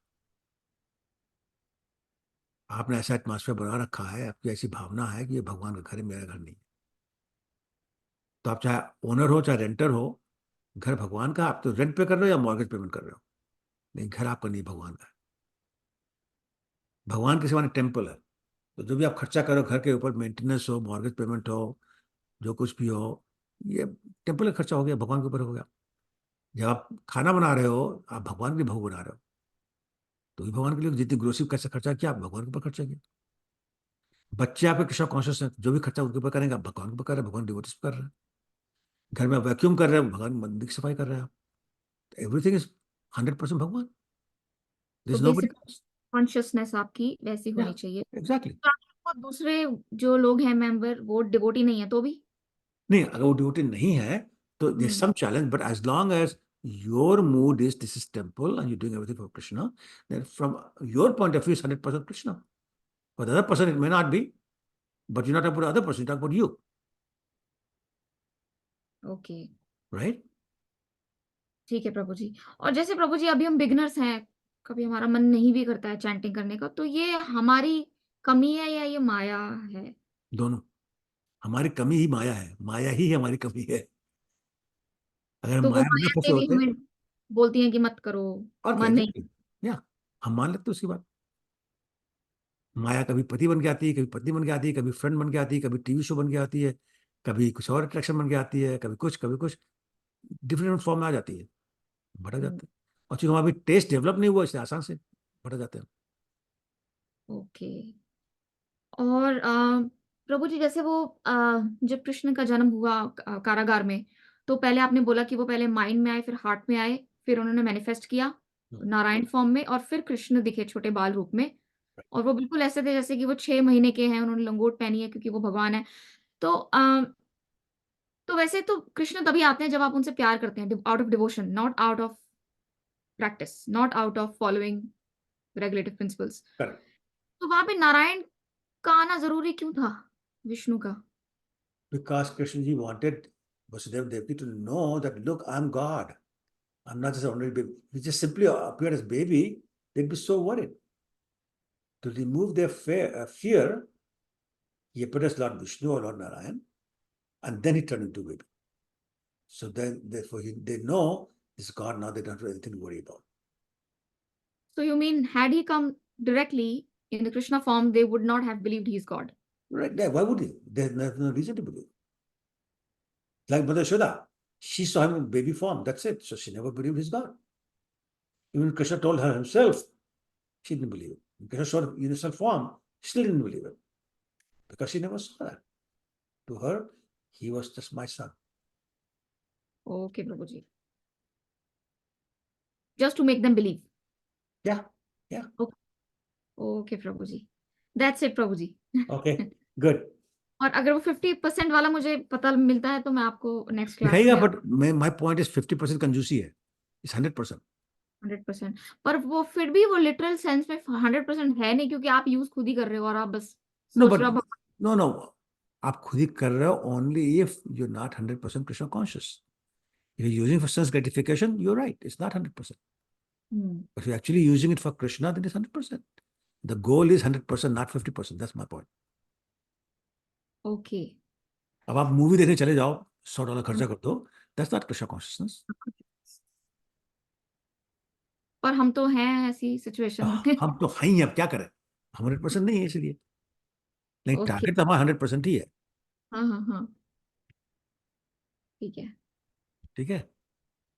आपने ऐसा एटमॉस्फेयर बना रखा है, आपकी ऐसी भावना है कि ये भगवान का घर है, मेरा घर नहीं है। तो आप चाहे ओनर हो चाहे रेंटर हो, घर भगवान का, आप तो रेंट पे कर रहे हो या मॉर्गेज पेमेंट कर रहे हो, नहीं, घर आपका नहीं, भगवान का है। भगवान के सिवा टेम्पल है। तो जो भी आप खर्चा करो घर के ऊपर, मेंटेनेंस हो, मॉर्गेज पेमेंट हो, जो कुछ भी हो, ये टेम्पल का खर्चा हो गया, भगवान के ऊपर हो गया। जब आप खाना बना रहे हो, आप भगवान के लिए भोग बना रहे हो, तो भी भगवान के लिए जितनी ग्रोसरी कैसे खर्चा किया, आप भगवान के ऊपर खर्चा किया। बच्चे आपके कृष्ण कॉन्शियस है, जो भी खर्चा उनके ऊपर करेंगे, आप भगवान के ऊपर कर रहे हैं, भगवान डिवोटीज कर रहे हैं। घर में वैक्यूम कर रहे हैं, भगवान मंदिर की सफाई कर रहे हैं। एवरीथिंग इज 100% भगवान। तो बेसिक कॉन्शियसनेस आपकी वैसी होनी चाहिए। एग्जैक्टली। तो आपको दूसरे जो लोग हैं मेंबर, वो डिवोटी नहीं है तो भी नहीं, अगर वो डिवोटी नहीं है तो there's some challenge, but as long as your mood is this is temple and you're doing everything for Krishna, then from your point of view is 100% Krishna. For the other person it may not be, but you're not talking about the other person, you're talking about you. Okay Right? ठीक है प्रभु जी। और जैसे प्रभु जी अभी हम beginners हैं, कभी हमारा मन नहीं भी करता है चैंटिंग करने का, तो ये हमारी कमी है या ये माया है? दोनों। हमारी कमी ही माया है, माया ही हमारी कमी है। अगर तो वो माया में न माया फंसे देवी होते, हमें बोलती हैं कि मत करो, और मन नहीं। या हम मान लेते उसकी बात। माया कभी पति बन के आती है, कभी पत्नी बन के आती है, कभी फ्रेंड बन के आती है, कभी टीवी शो बन के आती है, कभी कुछ और अट्रैक्शन बन के आती है, कभी कुछ डिफरेंट फॉर्म में आ जाती है, भटक जाते हैं। और चूंकि हमारा टेस्ट डेवलप नहीं हुआ, इसलिए आसान से भटक जाते हैं। ओके। और प्रभु जी जैसे वो जब कृष्ण का जन्म हुआ कारागार में, तो पहले आपने बोला कि वो पहले माइंड में आए, फिर हार्ट में आए, फिर उन्होंने मैनिफेस्ट किया नारायण फॉर्म में, और फिर कृष्ण दिखे छोटे बाल रूप में। और वो बिल्कुल ऐसे थे जैसे कि वो 6 महीने के हैं, उन्होंने लंगोट पहनी है क्योंकि वो भगवान है। तो तो वैसे तो कृष्ण तभी आते हैं जब आप उनसे प्यार करते हैं, out of devotion, not out of practice, not out of following regulative principles. तो वहां पे नारायण का आना जरूरी क्यों था विष्णु का? Because Krishna ji wanted Vasudev Devi to know that, look, I'm God. I'm not just an ordinary baby. If he just simply appeared as baby, they'd be so worried. To remove their fear, he appeared as Lord Vishnu or Lord Narayan, and then he turned into a baby. So then, therefore, they know this God now, they don't have anything to worry about. So you mean, had he come directly in the Krishna form, they would not have believed he's God? Right? Yeah, why would he? There's no reason to believe. Like Mother Yashoda, she saw him in baby form, that's it. So she never believed he's God. Even Krishna told her himself She didn't believe it. Because sort of universal form, she still didn't believe it. Because she never saw that. To her, he was just my son. Okay, Prabhuji. Just to make them believe. Yeah, yeah. Okay, okay Prabhuji. That's it, Prabhuji. Okay, good. और अगर वो 50% वाला मुझे पता मिलता है तो मैं आपको नेक्स्ट क्लास दिखाइएगा, में बट my point is 50% कंजूसी है. It's 100%. 100%. पर वो फिर भी वो लिटरल सेंस में 100% है नहीं, क्योंकि आप यूज खुद ही कर रहे हो और आप बस No, सोच but रहे हो no. आप खुद ही कर रहे हो only if you're not 100% Krishna conscious. If you're using for sense gratification, you're right. It's not 100%. But if you're actually using it for Krishna, then it's 100%. The goal is 100%, not 50%. That's my point. Okay. अब आप movie देखने चले जाओ, $100 खर्चा कर दो. That's not Krishna consciousness. पर हम तो हैं ऐसी सिचुएशन में. हम तो हैं ही, अब क्या करें? 100% नहीं है इसलिए. नहीं, टारगेट तो हमारा 100% ही है. हाँ हाँ हाँ, ठीक है. ठीक है.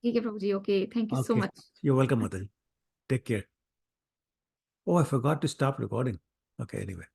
ठीक है Prabhu ji. Okay, thank you so Okay. Much. You're welcome, Mataji. Take care. Oh, I forgot to stop recording. Okay, anyway.